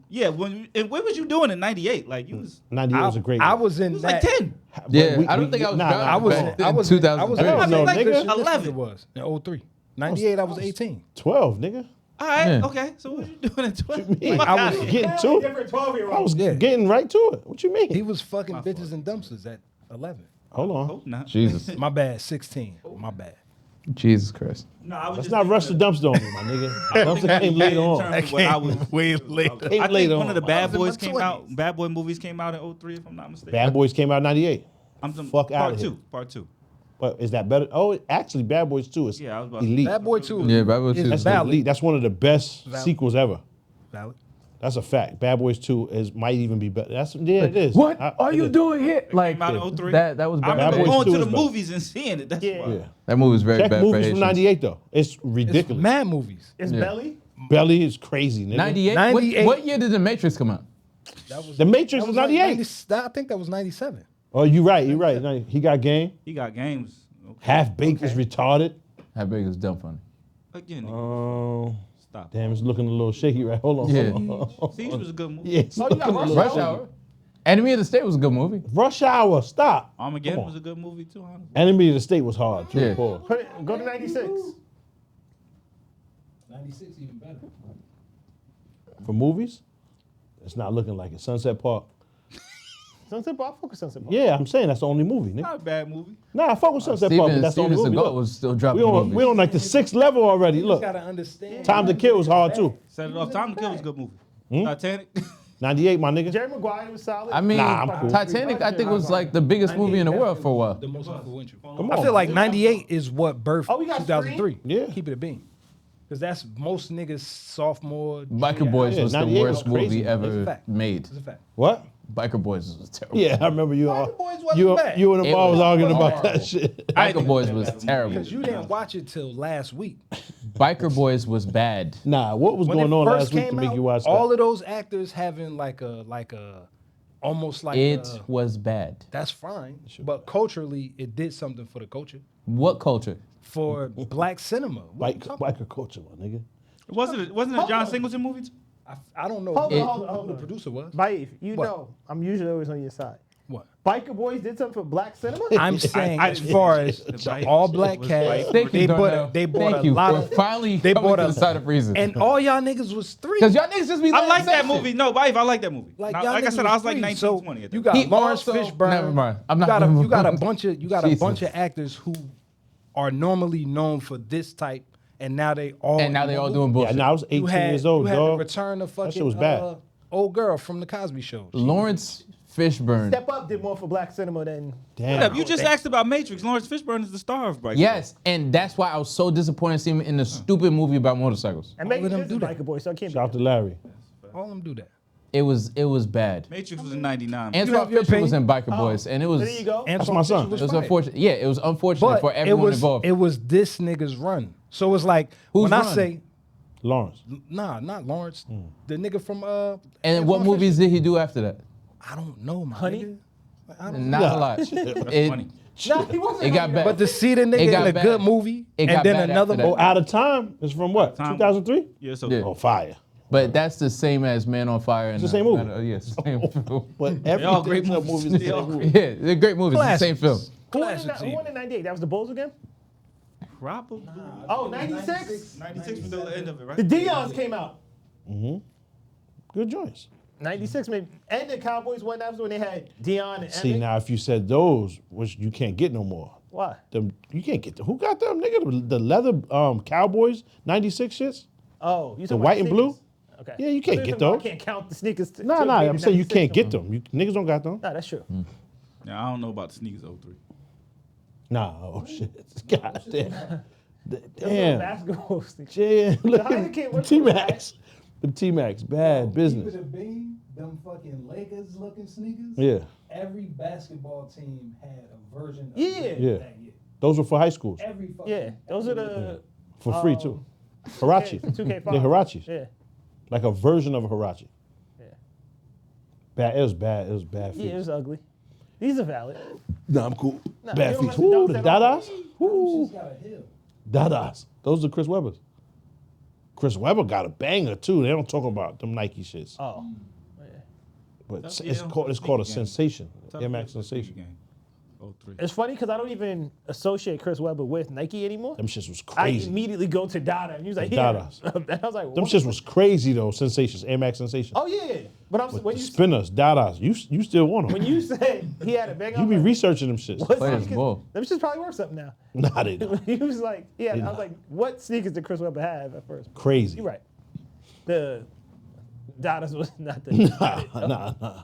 yeah, what was you doing in 98? Like you was 98 was a great I one. was in like that. 10. Yeah, We- I don't we- think I was nah, driving nah, I was back I was in in, I was 2003. I know, like nigga. 11. It was in 03. 98 I was 18. 12, nigga. All right, Yeah. okay. So what you doing at 12? mean? Fuck I outta was here. Getting to it. Different 12-year-old. I was Yeah. getting right to it. What you mean? He was fucking bitches and dumpsters at 11. Hold on. Hope not. Jesus. My bad, 16. My bad. Jesus Christ. No, I was Let's just not thinking rush the of- dumpster on me, my nigga. Dumpster thinking came later in on. terms of what I was. Way later. Came I later think one on. of the Bad was in Boys my came out. 20s. Bad Boy movies came out in 03, if I'm not mistaken. Bad Boys came out in 98. I'm talking fuck part outta here. two. Part two. But is that better? Oh, actually, Bad Boys 2 is Yeah, I was about to- elite. Bad Boy 2. Yeah, Bad Boy is 2 is That's valid. elite. That's one of the best Valid. sequels ever. Valid. That's a fact. Bad Boys 2 might even be better. It is. What It are you is. doing here? Like Came out in 03. that was I bad. remember Boys going 2 to is the better. movies and seeing it. That's why. Yeah. That movie was very Check bad for movies from Haitians. 98 though. It's It's ridiculous. mad movies. It's Yeah. Belly. Belly is crazy, nigga. 98? 98. What year did The Matrix come out? That was The Matrix that is like 98. 90 I think that was 97. Oh, you're right. You're right. He got game. He got games. Okay. Half Baked is retarded. How big is dumb funny? Again, nigga. Oh, Stop. damn, it's looking a little shaky right. Hold on. Yeah. Hold on. Siege was a good movie. Yeah, it's looking a little Rush shaky. Hour. Enemy of the State was a good movie. Rush Hour. Stop. Armageddon Come on. was a good movie too, honestly. Enemy of the State was hard. True. Yeah. Pause. Go to 96. 96 even better. For movies, it's not looking like it. Sunset Park. Sunset Park. Focus Sunset Park. Yeah, I'm saying that's the only movie, nigga. Not a bad movie. Nah, I fuck with Sunset Park, but Steven, that's the Steven only movie. Seagal Look, was still dropping we on movies. like the 6th level already. You Look, gotta understand. Time to Kill was hard too. Set It Off. Time to Kill was a good movie. Titanic. 98, my nigga. Jerry Maguire was solid. I mean, Nah, I'm cool. Titanic, I think, was like the biggest movie in the world for a while. The most influential. Come I on. feel like 98 is what birthed Oh, we got 2003. Yeah. Keep it a bean. Because that's most niggas sophomore. Biker junior Boys high. was the 98 was worst crazy. movie It's a ever fact. made. It's a fact. What? Biker Boys was terrible. Yeah, I remember you. Biker Boys wasn't You bad. and the It ball was was arguing about horrible. that shit. Biker Boys was terrible. Because you didn't watch it till last week. Biker Boys was bad. Nah, what was When going it on first last week to came make out, you watch that? all of those actors having like a almost like It a, was bad. that's fine. But culturally, it did something for the culture, What culture? for black cinema. What you talking Biker culture, my nigga. Wasn't it a John Singleton movie too? I don't know Hold who on. the producer was. Baif, you What? know, I'm usually always on your side. What? Biker Boys did something for black cinema? I'm saying I as didn't far see as the the bike. all black Was cast, bike. Thank you, they Donell. bought Thank a you lot for of finally they coming bought to a the side of reason. and all y'all niggas was 3. Because y'all niggas just be I like saying that movie. shit. No, Bife, I like that movie. Like, Now, y'all like I niggas said, I was like 3. 19, So 20 at you that got He Lawrence also- Fishburne. Never mind. I'm not You got gonna a, you move got a on. bunch of you got a Jesus. bunch of actors who are normally known for this type, and now they all And now they all doing Yeah, bullshit. nah, I was 18 You had, years old, you had dog. the return of fucking shit was bad. old girl from the Cosby Show. Lawrence Fishburne. Step Up did more for black cinema than. Damn. You just asked about Matrix. Lawrence Fishburne is the star of Biker. Yes, and that's why I was so disappointed seeing him in the stupid movie about motorcycles. And All maybe of them this do is that. Biker Boys, so I can't be. Shout out to Larry. All of them do that. It was bad. Matrix was in 99. Antoine have your Fisher was in opinion? Biker Boys, and it was There you go. That's my son. Fisher it was fired. unfortunate. Yeah, it was unfortunate But for everyone involved. it was this nigga's run. So it's like Whose when I run? say Lawrence. nah, not Lawrence, the nigga from and what Antoine movies Fisher. did he do after that? I don't know, my Honey? nigga. Not a lot. It, funny. No, he wasn't. it got bad. But to see the It nigga got in a bad. good movie It and got then bad another after that. movie. Oh, Out of Time is from what? Time. 2003? Yeah, so Yeah. Oh, fire. But that's the same as Man on Fire. It's the same movie. Yes, same film. But every all great Denzel movies. movie is the They same all movie. Yeah, they're great movies. It's the same film. Who Classic won in 98? That was the Bulls again? probably Oh, 96? 96 was the end of it, right? The Dion's came out. Good joints. 96 maybe. And the Cowboys won. That was when they had Dion and See, Emmett. now if you said those, which you can't get no more. Why? Them, you can't get them. Who got them, nigga? The leather Cowboys 96 shits? Oh, you The talking white about and blue? sneakers? Okay. Yeah, you can't get I those. can't count the sneakers. Nah, I'm saying you can't get them. You, niggas don't got them. Nah, that's true. Yeah, I don't know about the sneakers 03. Nah, oh shit. God damn. Those little Damn. basketball sneakers. Yeah, look How you at can't- what's T-Max. The T-Max, bad business. Keep it a bean, them fucking Lakers looking sneakers. Yeah, Every basketball team had a version of Yeah. them Yeah. that year. those were for high schools. Every fucking Yeah, those are the For free too. Hirachi. 2K5. They're Hirachis. Yeah. Like a version of a Hirachi. Yeah. Bad. It was bad. It was bad feet. Yeah, it was ugly. These are valid. Nah, I'm cool. Nah, Bad you don't feet. mess with Ooh, dunks the at all. Dadas. Them Ooh, shits got a hill. Dadas. Those are Chris Webber's. Chris Webber got a banger too. They don't talk about them Nike shits. Oh. But Tough- it's yeah, called tough a sneaker game. sensation. Tough Air Max sneaker sensation. game. 03. It's funny because I don't even associate Chris Webber with Nike anymore. Them shits was I crazy. immediately go to Dada. And he was like, The here. Dadas. And I was like, Them what? shits was crazy though. Sensations. Air Max sensation. Oh, yeah. But I'm With when the you spinners, Dadas. You still want them. when you said he had a bang, You be researching them shits. what Players sneakers? ball. Them shits probably worth something now. Nah, they don't. He was like, yeah. I They was not. like, what sneakers did Chris Webber have at first? Crazy. You're right. The Dadas was not the. Nah.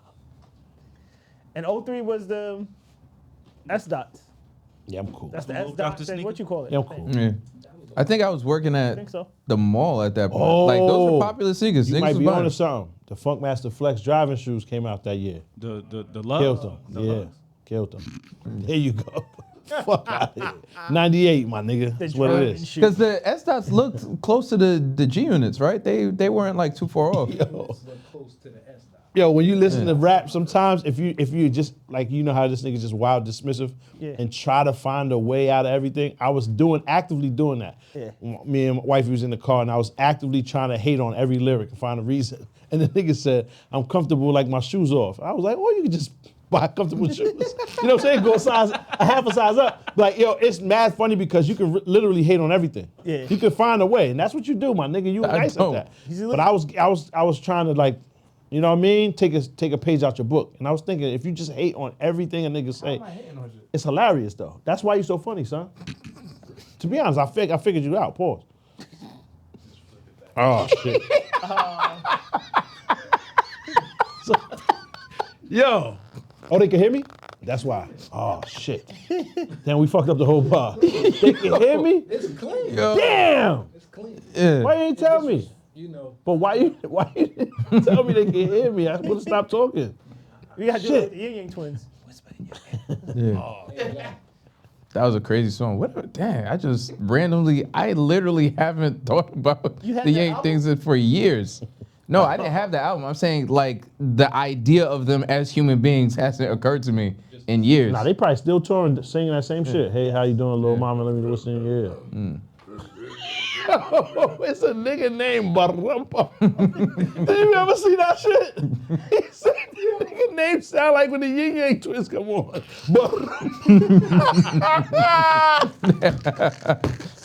And 03 was the S dots. Yeah, I'm cool. That's the You S moved off dots. the And what sneaker? you call it? Yeah, I'm cool. Yeah. I think I was working at think so. the mall at that point. Like those Oh. were popular sneakers. You Niggas might was be buying onto them. something. The Funkmaster Flex driving shoes came out that year. The love. Killed them. The Yeah, love. killed them. There you go. Fuck out of here. 98, my nigga. That's what it driving is. shoe. Because the S dots looked close to the G units, right? They weren't like too far off. Look close to the S dot. Yo, when you listen to rap, sometimes if you just like how this nigga just wild dismissive Yeah. and try to find a way out of everything. I was actively doing that. Yeah. Me and my wife was in the car and I was actively trying to hate on every lyric and find a reason. And the nigga said, "I'm comfortable like my shoes off." I was like, "Oh, you can just buy comfortable shoes." You know what I'm saying? Go a half a size up. Like, yo, it's mad funny because you can literally hate on everything. Yeah. You can find a way, and that's what you do, my nigga. You I nice at don't. that. He's But I was trying to like, you know what I mean? Take a page out your book. And I was thinking, if you just hate on everything a nigga say, it's hilarious though. That's why you so funny, son. To be honest, I figured you out. Pause. Oh shit. Yo. Oh, they can hear me? That's why. Oh shit. Then we fucked up the whole bar. They can hear me? It's clean. Damn. It's clean. Yeah. Why you ain't tell me? You know. But why you didn't tell me they can hear me? I would have stopped talking. We got to do Shit. it with the Yin Yang twins. Yeah. That was a crazy song. What? Dang, I literally haven't thought about You had the that Yank album? things for years. No, I didn't have the album. I'm saying like the idea of them as human beings hasn't occurred to me in years. Nah, they probably still touring, singing that same shit. Hey, how you doing, little mama? Let me listen in your ear. It's a nigga named Barumpa. Did you ever see that shit? He said the nigga name sound like when the Yin Yang twins come on.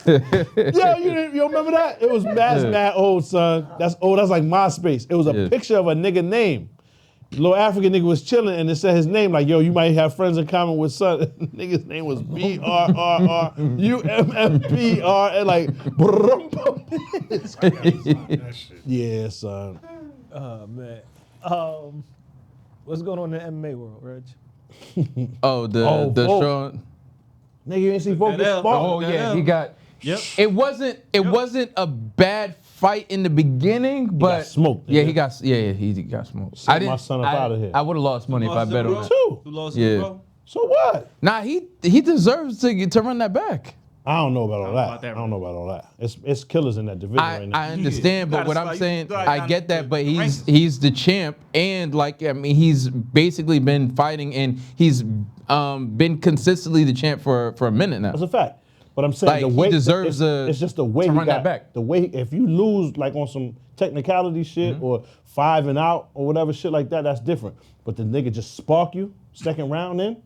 Yo, you remember that? It was mad old, son. That's old. That's like MySpace. It was a Yeah. picture of a nigga name. Little African nigga was chilling and it said his name like, yo, you might have friends in common with son. Nigga's name was BRRRUMMPR and like, yeah, son. Oh man. What's going on in the MMA world, Reg? Oh, the oh. Sean. Nigga, you ain't see Focus Danell. Spark? Oh yeah, he got. Yep. It wasn't a bad fight in the beginning, but smoked, Yeah, nigga. he got smoked. Send my son up outta here. I would have lost money if I bet on that. Too. Who lost Yeah. it, bro? So what? Nah, he deserves to run that back. I don't know about all about that. that I don't know about all that. It's killers in that division right now. I understand, You but what gotta I'm slide- saying, slide I down get that, the but rankings. he's the champ, and like I mean, he's basically been fighting, and he's been consistently the champ for a minute now. That's a fact. But I'm saying Like, the he way deserves it's just the way to he run that got back. the way if you lose like on some technicality shit or 5 and out or whatever shit like that, that's different. But the nigga just spark you second round in.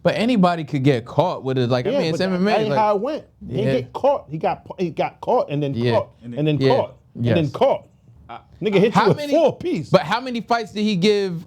But anybody could get caught with it. Like I mean, it's but MMA. That ain't like- how it went. He Yeah. didn't get caught. He got caught and then Yeah. caught and then Yeah. caught and Yes. then caught. Nigga hit you How with many 4 piece. But how many fights did he give?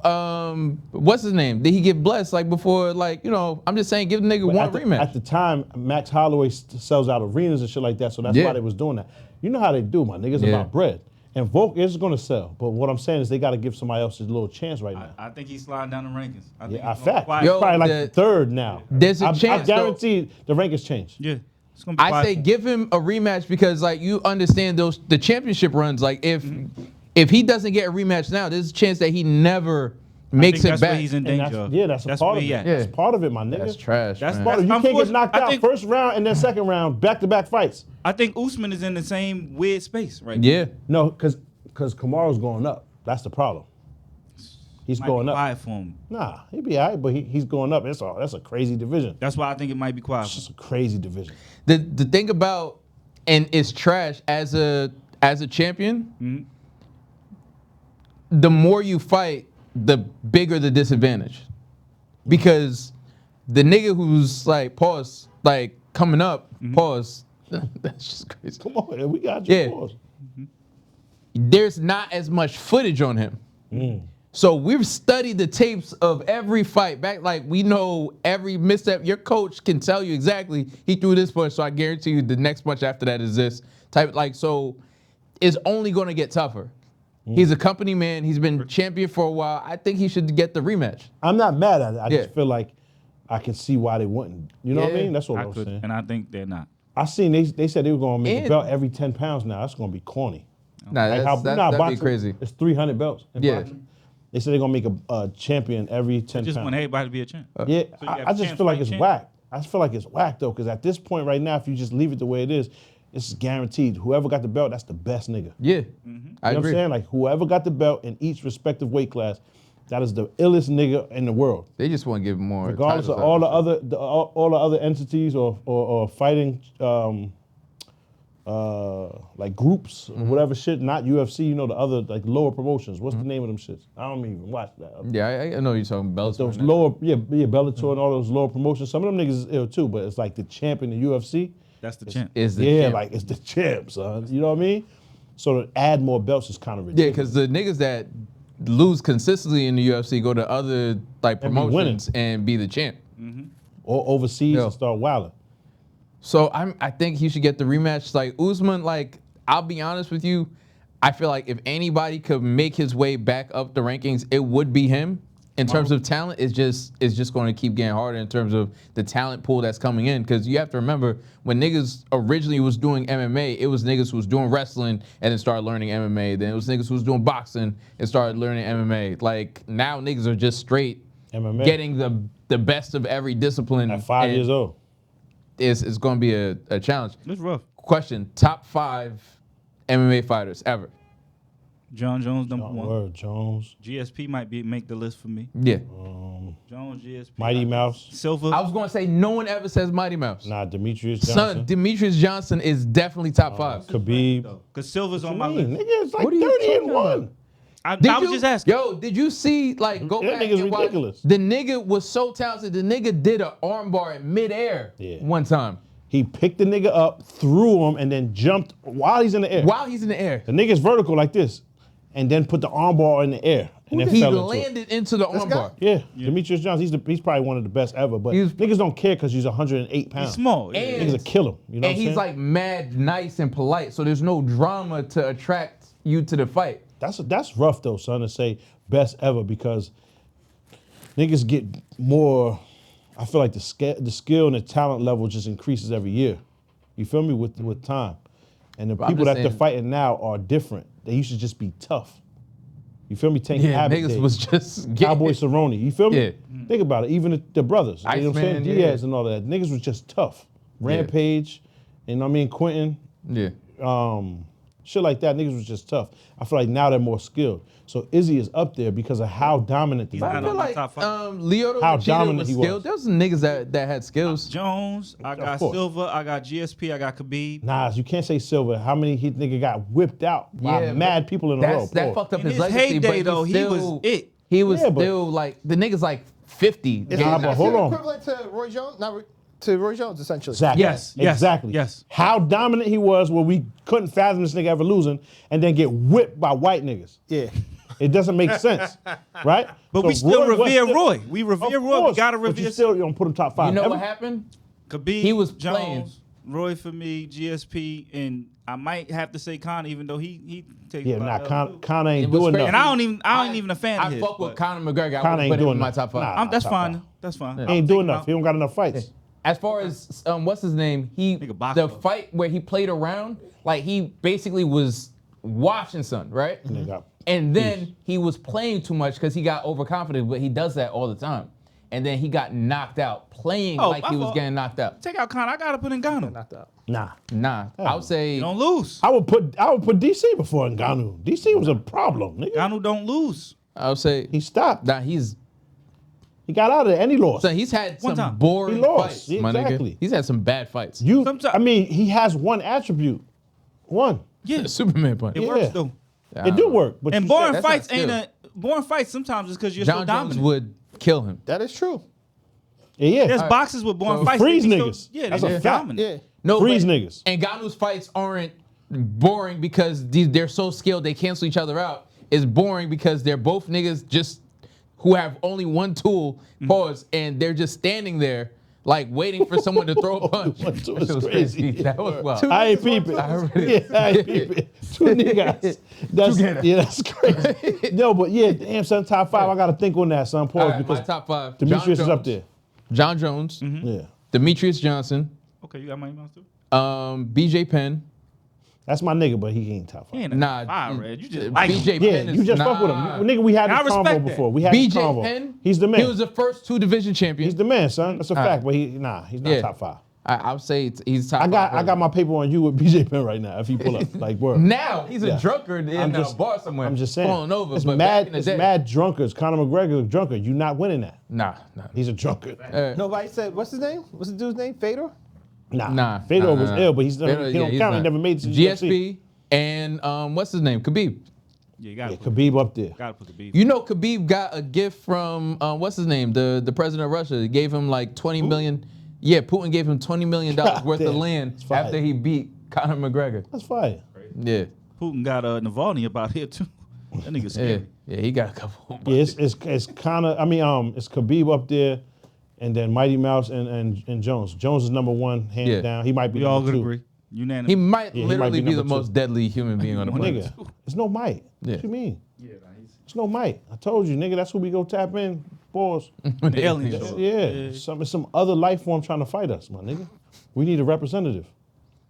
What's his name? Did he give Bless like before? Like I'm just saying, give the nigga one rematch. At the time, Max Holloway sells out arenas and shit like that, so that's Yeah. why they was doing that. You know how they do, my niggas, Yeah. about bread. And Volk is gonna sell, but what I'm saying is they got to give somebody else a little chance right now. I think he's sliding down the rankings. I think Yeah, he's gonna fact. quiet. He's Yo, probably like the- third now. There's a I chance, though. guarantee the rank has changed. Yeah, it's gonna be I quiet say for him. give him a rematch because like you understand the championship runs. Like if he doesn't get a rematch now, there's a chance that he never makes it that's back. where he's in And danger. of. that's a part where of he it. at. Yeah. That's part of it, my nigga. That's trash. That's man. part You can't get Unfortunately, knocked I out think- first round and then second round, back-to-back fights. I think Usman is in the same weird space right Yeah. No, because Kamaru's going up. That's the problem. He's now. going Might be up. quiet for him. Nah, he'd be all right, but he's going up. That's a crazy division. That's why I think it might be quiet It's for him. just a crazy division. The thing about and it's trash as a champion. The more you fight, the bigger the disadvantage, because the nigga who's like pause like coming up pause. That's just crazy. Come on, we got you. Yeah. Pause. There's not as much footage on him. So we've studied the tapes of every fight back. Like we know every misstep. Your coach can tell you exactly he threw this punch, so I guarantee you the next punch after that is this type. Like so, it's only going to get tougher. He's a company man. He's been champion for a while. I think he should get the rematch. I'm not mad at it. I Yeah. just feel like I can see why they wouldn't. You know what I Yeah. mean? That's what I I was could, saying. and I think they're not. I seen they said they were gonna make And- a belt every 10 pounds now. That's gonna be corny. Nah, Like that's, how, that's, you know how that'd be boxing, crazy. It's 300 belts in Yeah. boxing. They said they're gonna make a champion every 10 Just want pounds. everybody to be a champ. Yeah, So you I have just champ feel like fight it's champ. whack. I just feel like it's whack though, because at this point right now, if you just leave it the way it is, it's guaranteed. Whoever got the belt, that's the best nigga. Yeah, I You know what I'm agree. saying? Like whoever got the belt in each respective weight class, that is the illest nigga in the world. They just want to give him more. Regardless of titles all the out. other all the other entities or fighting like groups or whatever shit, not UFC, you know, the other like lower promotions. What's the name of them shits? I don't even watch that. Yeah, I know you're talking belts. Those right now. lower, Bellator and all those lower promotions. Some of them niggas is ill too, but it's like the champ in the UFC. That's the champ. Is the Yeah, champ. like it's the champ, son. You know what I mean? So to add more belts is kind of Yeah, ridiculous. because the niggas that lose consistently in the UFC go to other like And be winning. promotions and be the champ. Or overseas Yo. and start wilding. So I think he should get the rematch. Like Usman, like I'll be honest with you, I feel like if anybody could make his way back up the rankings, it would be him. In terms of talent, it's just going to keep getting harder in terms of the talent pool that's coming in. Because you have to remember when niggas originally was doing MMA, it was niggas who was doing wrestling and then started learning MMA. Then it was niggas who was doing boxing and started learning MMA. Like now niggas are just straight MMA. getting the best of every discipline. At 5 and years old. It's going to be a challenge. It's rough. Question: Top 5 MMA fighters ever? John Jones number one. Word, Jones. GSP might make the list for me. Yeah. Jones, GSP. Mighty Mouse. Silver. I was going to say no one ever says Mighty Mouse. Nah, Demetrius Son, Johnson. Demetrius Johnson is definitely top 5. Khabib. Because Silver's on my What you mean? list. Nigga, it's like What are you 30 and talking 1. about? I Did was you- just asking. Yo, did you see, like, go That back nigga's and watch. ridiculous. The nigga was so talented. The nigga did an armbar in midair one time He picked the nigga up, threw him, and then jumped while he's in the air. while he's in the air. The nigga's vertical like this, and then put the armbar in the air, and then He fell into it. landed into the armbar. Yeah, Demetrius Johnson, he's probably one of the best ever, but niggas don't care because he's 108 pounds. He's small. Yeah. And- Niggas will kill him, you know And what I'm he's saying? like mad nice and polite, so there's no drama to attract you to the fight. That's rough though, son, to say best ever because niggas get more. I feel like the skill and the talent level just increases every year. You feel me with time, and the But I'm people just that they're saying- fighting now are different. They used to just be tough. You feel me? Tank Yeah, Abbott niggas days. was just Cowboy Cerrone. You feel me? Yeah. Think about it. Even the brothers. You know what I'm saying? Iceman, yeah. Diaz and all that. Niggas was just tough. Rampage, you know what I mean, Quentin, Yeah. shit like that. Niggas was just tough. I feel like now they're more skilled. So Izzy is up there because of how dominant he not I was. feel on my like top five. Lyoto How Machida dominant was he skilled. was. There was some niggas that had skills. Jones, I got course. Silva, I got GSP, I got Khabib. Nas, you can't say Silver. How many nigga got whipped out by Yeah, mad but people in a row? That Pause. fucked up In his his legacy. heyday, but though, he was still, it. He was Yeah, but- still like the niggas like 50. Is Nah, he but hold on. equivalent to Roy Jones? Not to Roy Jones, essentially. Exactly. Yes, exactly. yes. How dominant he was where we couldn't fathom this nigga ever losing and then get whipped by white niggas. Yeah. It doesn't make sense, right? But So we still was revere still- Roy. We revere Of Roy. We course, gotta but you revere. still don't put him top 5. You know Ever- what happened? Khabib, He was Jones, playing. Roy for me, GSP, and I might have to say Conor, even though he takes. Yeah, a lot nah, of L's. Conor ain't It was doing crazy. And nothing. I ain't even a fan of I his. fuck with but Conor McGregor. I Conor would ain't put him doing in my nothing. top 5. Nah. that's top fine. five. That's fine. He ain't doing enough. He don't got enough fights. As far as what's his name, Nigga boxed the up. fight where he played around, like he basically was washing son, right? Nigga. And then he was playing too much because he got overconfident, but he does that all the time. And then he got knocked out playing Oh, like my he was fault. getting knocked out. Take out Conor. I gotta put in Ngannou. Nah. Nah, I would say You don't lose. I would put DC before Ngannou. DC was a problem, nigga. Ngannou don't lose. I would say He stopped. nah, he's He got out of there and he lost. he's had One some time. boring He lost. fights, Yeah, my exactly. nigga. He's had some bad fights. Sometime- He has one attribute. One. Yeah, Superman punch. it Yeah. works though. It do work. But And you boring said- fights not ain't skill. a boring fights. Sometimes it's because you're John so Jones dominant. would kill him. That is true. Yeah. There's boxes with boring So fights. freeze they be so- niggas. Yeah, That's they a be fact. dominant. Yeah. No, Freeze but niggas. Ngannou's fights aren't boring because they're so skilled they cancel each other out. It's boring because they're both niggas just who have only one tool, pause, and they're just standing there like waiting for someone to throw a punch. One tool That is shit was crazy. That was wild. I ain't peeping. Yeah, I ain't peeping. Two niggas. That's crazy. No, but yeah, damn, son, top 5. I got to think on that, son. Pause All right, because my top 5. Demetrius John is up Jones, there. John Jones, Yeah. Demetrius Johnson, Okay, you got my emails too. BJ Penn. That's my nigga, but he ain't top 5. He ain't Nah, a five, Red. You just like BJ him. Yeah, Penn is you just fuck with nah. him. Nigga, we had I this respect convo that. before. We had this BJ convo. Penn. He's the man. He was the first 2 division champion. He's the man, son. That's a fact. But he's not Yeah. top 5. I would say he's top. I 5 got my paper on you with BJ Penn right now. If he pull up, like word. Now he's Yeah. a drunkard in a bar somewhere. I'm just saying. falling over. It's but mad. back in the It's day, mad drunkards. Conor McGregor's a drunkard. You not winning that. Nah. He's a drunkard. Nobody said, what's his name? What's the dude's name? Fedor? Nah. Fedor was ill, but he Fedor, don't he's count. He not. never made it to the UFC. GSP and what's his name? Khabib. Yeah, you gotta Yeah, put Khabib up there. gotta put the beef. You know Khabib got a gift from what's his name? The president of Russia. He gave him like 20 million. Yeah, Putin gave him $20 million worth damn. of land It's fire. after he beat Conor McGregor. That's fire. Yeah. Putin got Navalny about here too. That nigga Yeah. scary. Yeah, he got a couple. Yeah, it's Conor. It's Khabib up there, and then Mighty Mouse and Jones. Jones is number 1, hands Yeah. down. He might be We all number could 2. agree. Unanimous. He might Yeah, he literally might be be the number 2. most deadly human being on the planet. Nigga, it's no might. Yeah. What you mean? It's no might. I told you, nigga. That's who we go tap in. Pause. The alien show. Yeah, some other life form trying to fight us, my nigga. We need a representative.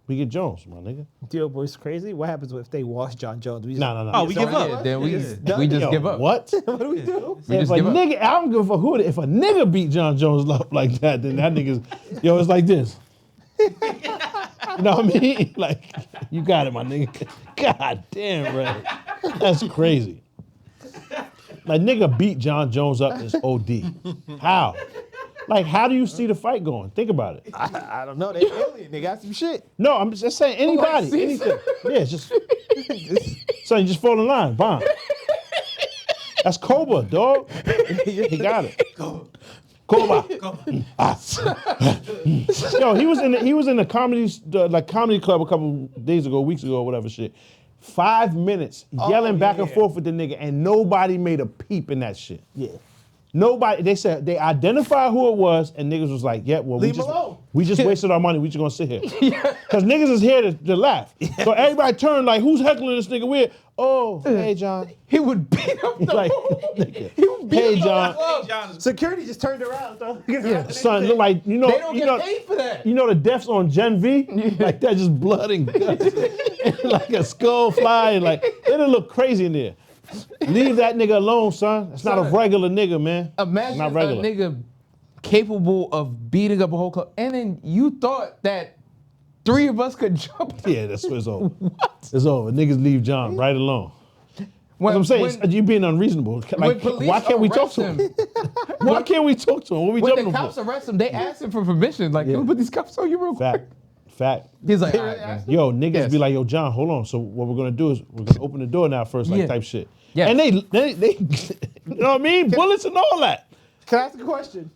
We get Jones, my nigga. Deal boys crazy. What happens if they wash John Jones? We just- No. Oh, we give up. Yeah, then we Yeah. just Yo, give up. What? What do we do? We If just a give up. nigga, I don't give a fuck who it is. If a nigga beat John Jones up like that, then that nigga's, yo, it's like this. You know what I mean? Like, you got it, my nigga. God damn, Red. That's crazy. Like, nigga beat John Jones up is OD. How? Like, how do you see the fight going? Think about it. I don't know. They alien. They got some shit. No, I'm just saying anybody, anything. Yeah, just son, just fall in line, bomb. That's Cobra, dog. He got it. Cobra. Yo, he was in the comedy club a couple days ago, weeks ago, or whatever shit. 5 minutes yelling back and forth with the nigga, and nobody made a peep in that shit. Yeah. Nobody, they said, they identified who it was, and niggas was like, yeah, well, Leave him alone. we just wasted our money, we just gonna sit here. Because niggas is here to laugh. So everybody turned like, who's heckling this nigga weird? Oh, hey, John. He would beat up the Like, whole- nigga, He would beat hey, up the whole John. club. Security just turned around, though. Yeah, son, look like, you know, They don't you get know, paid for that. you know the deaths on Gen V? Like that, just blood and guts. And like a skull flying, like, it'll look crazy in there. Leave that nigga alone, son. It's not a Son, regular nigga, man. Imagine not a regular. nigga capable of beating up a whole club, and then you thought that 3 of us could jump. Yeah, that's what it's over. What? It's over. Niggas leave John right alone. What I'm saying is you being unreasonable. Like, why can't we talk to him? Why can't we talk to him? What we When jumping the cops for? arrest him, they ask him for permission. Like, can we put these cuffs on you real quick? Fact. He's like, all right, man. Yo, niggas Yes. be like, yo, John, hold on. So what we're gonna do is we're gonna open the door now first, like Yeah. type shit. Yes. And they you know what I mean? Bullets and all that. Can I ask a question?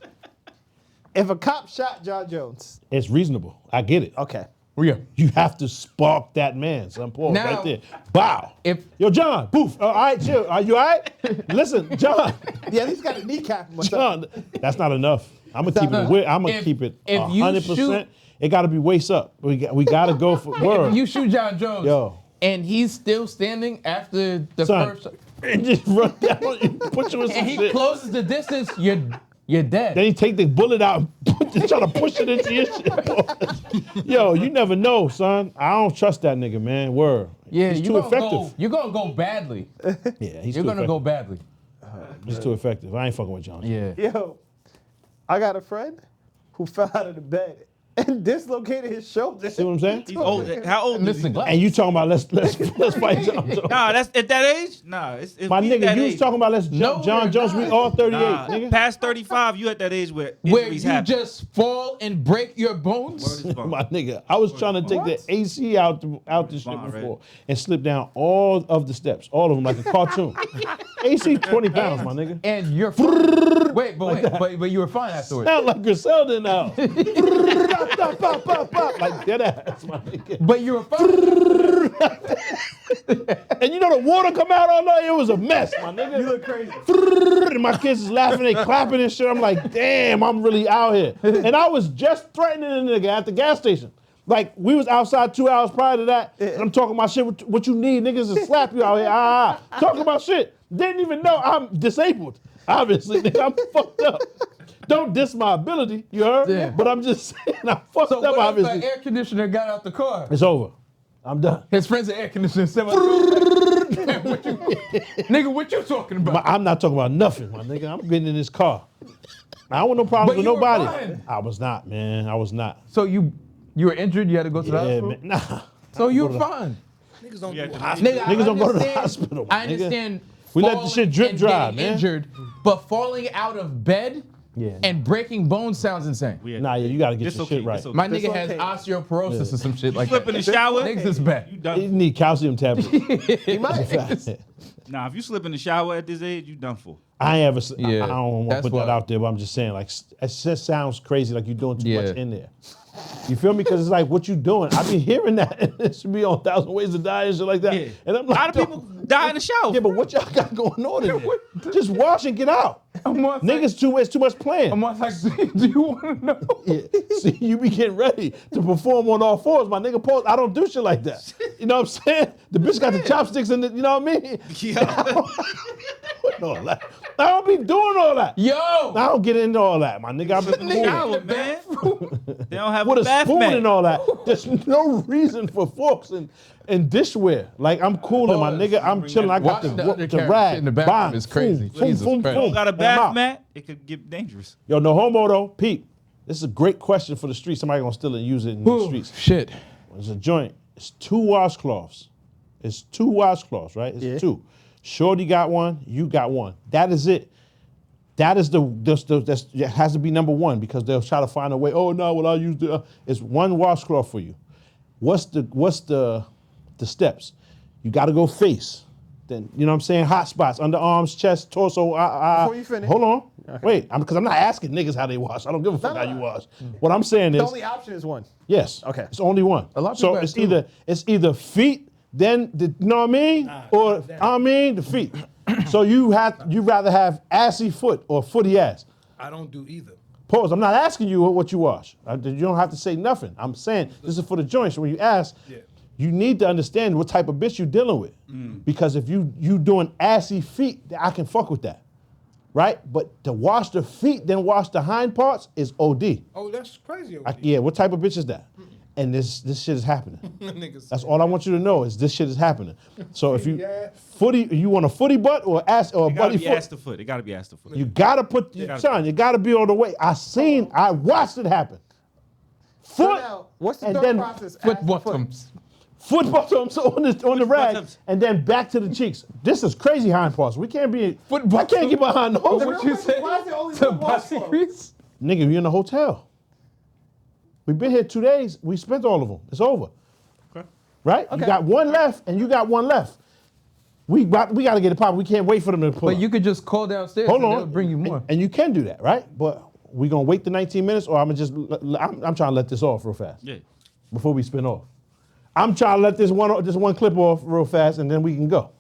If a cop shot John Jones, It's reasonable. I get it. okay. Yeah. You have to spark that man. Son, Paul, Now, right there. Bow. if- Yo, John, boof. All right, chill. Are you all right? Listen, John. Yeah, at least got a kneecap him or something. John, that's not enough. I'm gonna keep it. I'm gonna keep it if you 100%. shoot- It got to be waist up. We got to go for word. If you shoot John Jones, Yo. and he's still standing after the Son, first, and just run down and put you in some and he shit. closes the distance, you're dead. Then he take the bullet out and try to push it into your shit. Yo, you never know, son. I don't trust that nigga, man. Word. Yeah, he's you too gonna effective. you're gonna go badly. Yeah, he's You're too gonna effective. go badly. He's too effective. I ain't fucking with John. Yeah. Yo, I got a friend who fell out of the bed and dislocated his shoulder. See what I'm saying? He's old. How old is he? Missing glass. And you talking about let's fight John Jones. Nah, that's at that age. Nah, it's My we nigga, that you was age. talking about let's No, jump John we're Jones. We not. all 38, Nah, nigga. past 35, you at that age where Where injuries you happen. just fall and break your bones. Word is bond. My nigga, I was trying to take the AC out the shit Bond, before and slip down all of the steps, all of them like a cartoon. AC 20 pounds, my nigga. And you're fine. But you were fine afterwards. Sound like Griselda now. Like dead ass, my nigga. But you were fine. And you know the water come out all night. It was a mess, my nigga. You look crazy. And my kids is laughing, they clapping and shit. I'm like, damn, I'm really out here. And I was just threatening the nigga at the gas station. Like we was outside 2 hours prior to that. And I'm talking about shit. What you need, niggas, to slap you out here. Talking about shit. Didn't even know I'm disabled. Obviously, nigga, I'm fucked up. Don't diss my ability, you heard? Yeah. But I'm just saying, I'm fucked So up, what if obviously. the air conditioner got out the car? It's over. I'm done. His friend's an air conditioner. Nigga, what you talking about? I'm not talking about nothing, my nigga. I'm getting in this car. I don't want no problems But with you were nobody. fine. I was not, man. I was not. So you were injured. You had to go to the Yeah, hospital. man. Nah. So you were fine. Niggas don't Yeah, do the- hospital. Nigga, Niggas don't go to the understand- hospital, I nigga. understand. We let the falling shit drip and dry, getting man. Injured, but falling out of bed Yeah. and breaking bones sounds insane. We had- Nah, yeah, you gotta get This your okay, shit right. this okay. My nigga has okay. osteoporosis or some shit like Slip in that. the shower. Niggas is bad. You You done. need calcium tablets. He might. Nah, if you slip in the shower at this age, you done for. I ain't ever. Yeah, I don't want to that's put why- that out there, but I'm just saying, like, it just sounds crazy, like you're doing too Yeah. much in there. You feel me? Because it's like, what you doing? I be hearing that. It should be on 1,000 Ways to Die and shit like that. Yeah. And I'm A like, lot of people die in the shower. Yeah, but what y'all got going on in there? Just wash and get out. Almost like- Niggas it's too much playing. almost like, do you want to know? Yeah. See, you be getting ready to perform on all fours. My nigga Paul, I don't do shit like that. You know what I'm saying? The bitch got the chopsticks in it, you know what I mean? All that. I don't be doing all that. Yo, I don't get into all that, my nigga. I'm in the cool. shower, man. They don't have With a a bath spoon mat. and all that. There's no reason for forks and dishware. Like, I'm cooling, my nigga. I'm chilling. I got Watching the the undercarriage rag. in the bathroom bang, is crazy. boom, Jesus boom, Christ. boom, Don't got a and I'm bath out. mat. It could get dangerous. Yo, no homo though. Pete, this is a great question for the streets. Somebody gonna steal it and use it in the Ooh, streets. shit. It's a joint. It's 2 washcloths. It's 2 washcloths, right? It's 2. Shorty got one. You got one. That is it. That is that has to be number 1 because they'll try to find a way. Oh no, well I'll use the. It's 1 washcloth for you. What's the steps? You got to go face. Then you know what I'm saying. Hot spots, underarms, chest, torso. Before you finish. Hold on. Wait, because I'm not asking niggas how they wash. I don't give a fuck how you wash. What I'm saying The is. only option is 1. Yes. Okay. It's only 1. A lot of so people have it's 2. it's either feet, then you know what I mean, or the feet. So you rather have assy foot or footy ass. I don't do either. Pause. I'm not asking you what you wash. You don't have to say nothing. I'm saying this is for the joint. So when you ask, you need to understand what type of bitch you're dealing with. Because if you doing assy feet, I can fuck with that. Right? But to wash the feet, then wash the hind parts is OD. Oh, that's crazy. Yeah, what type of bitch is that? and this shit is happening. That's all I want you to know is this shit is happening. So if you want a footy butt or ass or a It gotta buddy be foot, ass to foot. It gotta be ass to foot. you gotta put Sean, you gotta be on the way. I watched it happen. So Foot now, what's the and thought then process? Foot after bottoms. foot bottoms on the rag, bottoms? and then back to the cheeks. This is crazy hind parts. We can't be. Foot I can't bottom? get behind those. What you say? Why is it only To one body washcloth? grease? Nigga, you in the hotel. We've been here 2 days. We spent all of them. It's over. Okay. Right? You got one left, and you got one left. We got to get it popping. We can't wait for them to pull But up. you could just call downstairs Hold and on. they'll bring you more. And you can do that, right? But we gonna wait the 19 minutes, or I'm trying to let this off real fast Yeah. before we spin off. I'm trying to let this one clip off real fast, and then we can go.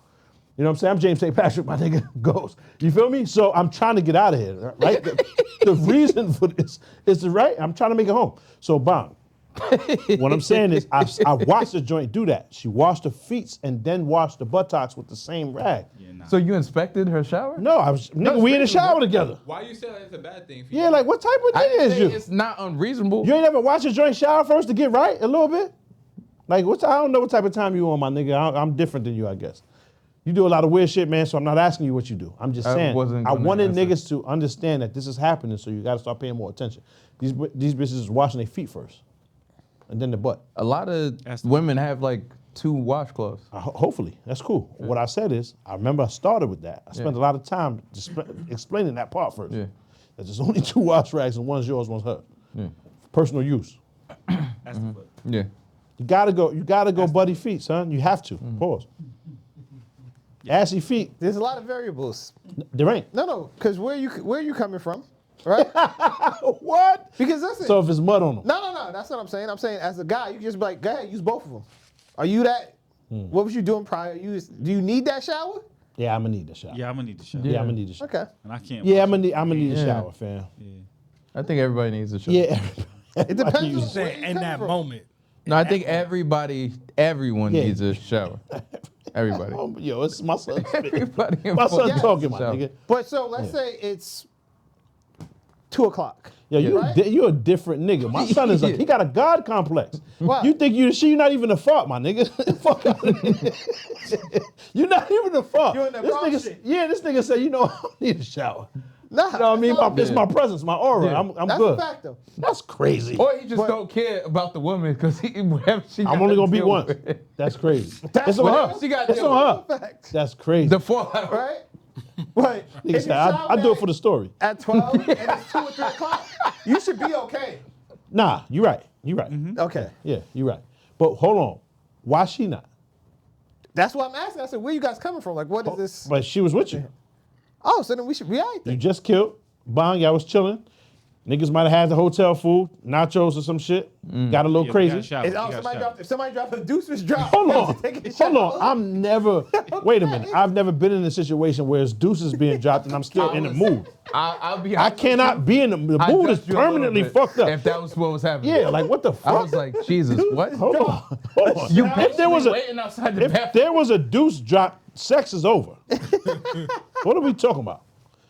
You know what I'm saying? I'm James St. Patrick, my nigga goes. You feel me? So I'm trying to get out of here, right? The reason for this is right. I'm trying to make it home. So bang. What I'm saying is, I watched the joint do that. She washed her feet and then washed the buttocks with the same rag. Yeah, nah. So you inspected her shower? No, nigga, we in the shower together. Why you say that's a bad thing for you? Yeah, like what type of I nigga didn't is say you? it's not unreasonable. You ain't ever watched a joint shower first to get right a little bit? Like, I don't know what type of time you on, my nigga. I'm different than you, I guess. You do a lot of weird shit, man, so I'm not asking you what you do. I'm just I saying, wasn't I gonna wanted answer. niggas to understand that this is happening, so you gotta start paying more attention. These bitches is washing their feet first, and then the butt. A lot of That's the- women have like 2 washcloths. Hopefully, that's cool. What I said is, I remember I started with that. I spent a lot of time explaining that part first. Yeah. That there's only 2 wash rags, and one's yours, one's hers. Yeah. Personal use. Ass to foot. Yeah. You gotta go buddy feet, son. You have to. Pause. Assy feet, There's a lot of variables. there ain't. No, because where are you coming from, right? What? Because listen. So if it's mud on them. No. That's what I'm saying. I'm saying as a guy, you can just be like, go ahead, use both of them. Are you that? What was you doing prior? Do you need that shower? Yeah, I'm gonna need the shower. Yeah, I'm gonna need the shower. Yeah, I'm gonna need the shower. Okay. And I can't. Yeah, I'm gonna need a Yeah. shower, fam. Yeah. I think everybody needs a shower. Yeah. It depends on where Saying you in come that from. moment. No, I think everyone Yeah. needs a shower. Everybody. Yo, it's my son. Everybody My son involved. talking, my Shower. nigga. But so let's say it's 2 o'clock. Yo, Right? you a different nigga. My son is he got a God complex. Why? You think you're not even the fault, my nigga. Fuck out of here. You're not even the fault. You in that this wrong nigga, shit. yeah, this nigga said, I don't need a shower. Nah, You know what I mean? that's It's my presence, my aura. Yeah. I'm That's good. a fact though. That's crazy. Or he just But- don't care about the woman because whatever she I'm got only to gonna beat deal once. with. That's crazy. That's it's on whatever her. she got It's deal on That's her. a fact. That's crazy. The fallout. Right? But Nigga if you said, I do it for the story. at 12 and it's 2 or 3 o'clock, you should be okay. Nah, you're right. You're right. Okay. Yeah, you're right. But hold on. Why she not? That's what I'm asking. I said, where you guys coming from? Like, what is this? But she was with you. Oh, so then we should react You then. just killed. Bang, y'all was chilling. Niggas might have had the hotel food, nachos or some shit. Got a little Yeah, we crazy. gotta shower. If We gotta shower. if somebody dropped a deuce was dropped, Hold you have on. to take a Hold shower. on. I'm never, wait a minute. I've never been in a situation where it's deuces being dropped and I'm still in the mood. I'll be I honest with cannot you. be in the I mood is judged you a little permanently bit fucked up. If that was what was happening. Yeah, like what the fuck? I was like, Jesus, what? Hold on. Hold on. You if there was a waiting outside the if bathroom. there was a deuce drop, sex is over. What are we talking about?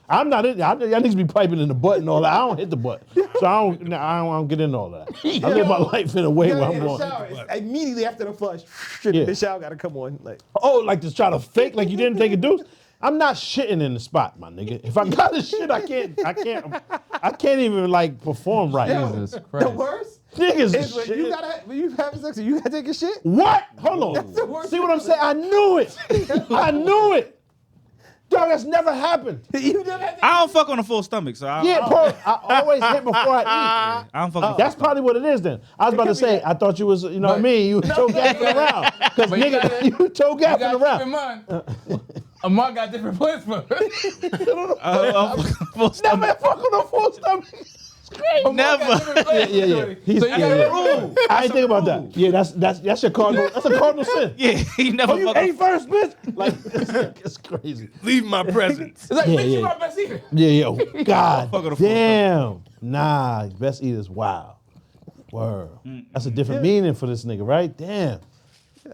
I'm not in. Y'all niggas be piping in the butt and all that. I don't hit the butt, so I don't get into all that. I live my life in a way You where gotta I'm hit the going. shower. It's immediately after the flush, Yeah. the shower got to come on. Like, Oh, like to try to fake like you didn't take a deuce. I'm not shitting in the spot, my nigga. If I got to shit, I can't even like perform right. Jesus the Christ. worst Niggas is is when shit. when you having sex and you got to take a shit. What? Hold That's the on. worst See what I'm saying? I knew it. I knew it. Dog, that's never happened. You never had to. I don't fuck on a full stomach, so I Yeah, bro. I always hit before I eat. I don't fuck. That's probably what it is then. I was about to say, I thought you was, you know what I mean? You toe gapping around. Because But you nigga, gotta- you toe You gotta gapping keep in around. mind, Amar got different plans for her. full Never stomach. fuck on a full stomach. Never. Yeah. He's, So you gotta I ain't think about that. Yeah, that's your cardinal. That's a cardinal sin. Yeah, he never Oh, you fuck. ate first, bitch. Like it's crazy. Leave my presence. It's like, Yeah, bitch, you yeah. my best eater. Yeah, yo, God Fuck on a full damn. Nah, best eat is wild. Word. That's a different meaning for this nigga, right? Damn.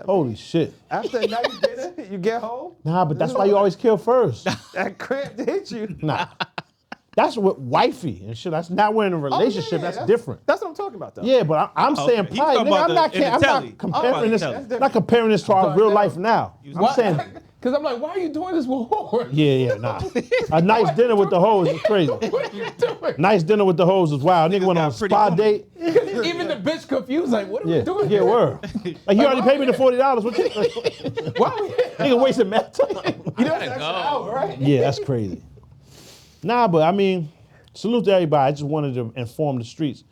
Holy shit. After a night dinner, you get home, Nah, but that's why you always kill first. that cramp to hit you. Nah. That's what wifey and shit. That's not we're in a relationship. That's different. That's what I'm talking about, though. Yeah, but I'm saying He's prior. talking Nigga, I'm about not. in the I'm telly. not comparing this. That's Not comparing this to our real life now. I'm saying. Because I'm like, why are you doing this with whore? Yeah, nah. A nice dinner with the hoes is crazy. What are you doing? Nice dinner with the hoes is wild. Nigga went on a got pretty spa woman. date. Even the bitch confused, like, what are we doing? Yeah, word. Like you already paid me the $40. What you? Why are we Nigga wasted mad time. You know, that's an hour, right? Yeah, that's crazy. Nah, but I mean, salute to everybody. I just wanted to inform the streets.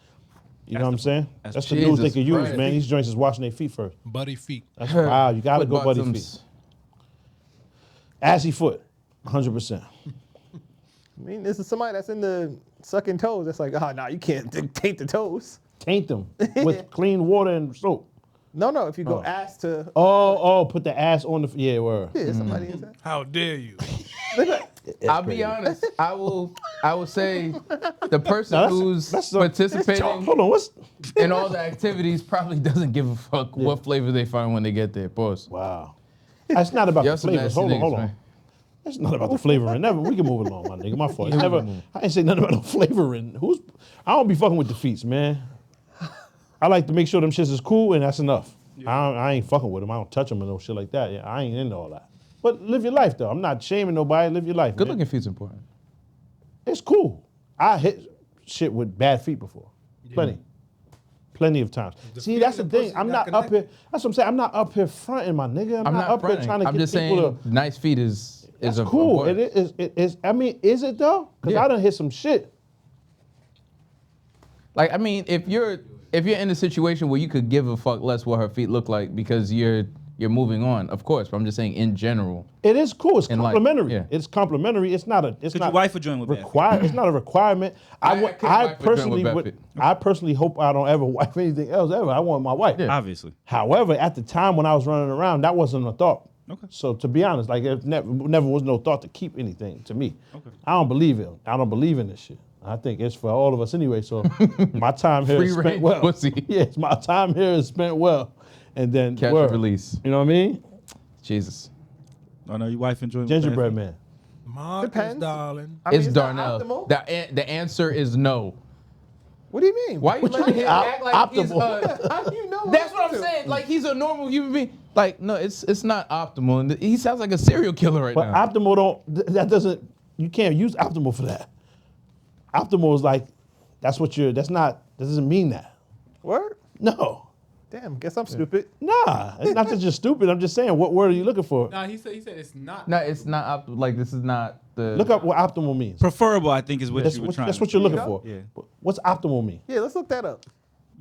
You know what I'm saying? That's the news they Jesus can use, Christ. man. These joints is washing their feet first. Buddy feet. That's wow. You gotta Foot go buddy bottoms. feet. Assy foot, 100%. I mean, this is somebody that's in the sucking toes. That's like, nah, you can't taint the toes. Taint them with clean water and soap. No, if you go ass to, Put the ass on the yeah, word. yeah, somebody inside. How dare you? I'll be honest. I will say the person Now, who's that's participating Hold on, what's in all the activities probably doesn't give a fuck what flavor they find when they get there. Pause. wow? That's not about Y'all the some flavors. nasty Hold on, niggas, hold on. man. That's not about the flavoring. Never. We can move along, my nigga. My fault. Never. I ain't say nothing about no flavoring. I don't be fucking with defeats, man. I like to make sure them shits is cool, and that's enough. I ain't fucking with them. I don't touch them and no shit like that. Yeah, I ain't into all that. But live your life though. I'm not shaming nobody. Live your life. Good man. looking feet's important. It's cool. I hit shit with bad feet before. Plenty of times. See, that's the thing. I'm not up here. That's what I'm saying. I'm not up here fronting, my nigga. I'm not up here trying to I'm get just people saying, nice feet is That's cool. important. It is. I mean, is it though? Because Yeah. I done hit some shit. Like, I mean, if you're in a situation where you could give a fuck less what her feet look like because you're moving on, of course. But I'm just saying, in general, It is cool. It's In life, complimentary. yeah. It's complimentary. It's not a. It's Could not your wife a joint with bad feet? required. It's not a requirement. I I couldn't wife a joint personally with bad would. feet. I personally hope I don't ever wife anything else ever. I want my wife. Obviously. However, at the time when I was running around, that wasn't a thought. Okay. So to be honest, like it never was no thought to keep anything to me. Okay. I don't believe it. I don't believe in this shit. I think it's for all of us anyway. So my time here is Free spent range well. pussy. Yes, my time here is spent well. And then Catch word. and release. You know what I mean? Jesus. I know your wife enjoying Gingerbread man. Marcus, Depends. darling. I mean, It's not Darnell. optimal. The answer is no. What do you mean? Why you letting him act like he's optimal. How do you know? That's what I'm saying. Like, he's a normal human being. Like, no, it's not optimal. And he sounds like a serial killer right But now. optimal that doesn't, you can't use optimal for that. Optimal is like, that doesn't mean that. Word? No. Damn, guess I'm stupid. Nah, it's not that you're stupid. I'm just saying, what word are you looking for? Nah, he said it's not. No, it's not optimal. Like, this is not the. Look up what optimal means. Preferable, I think, is what That's you were what, trying that's to what you're looking Yeah. for. Yeah. What's optimal mean? Yeah, let's look that up.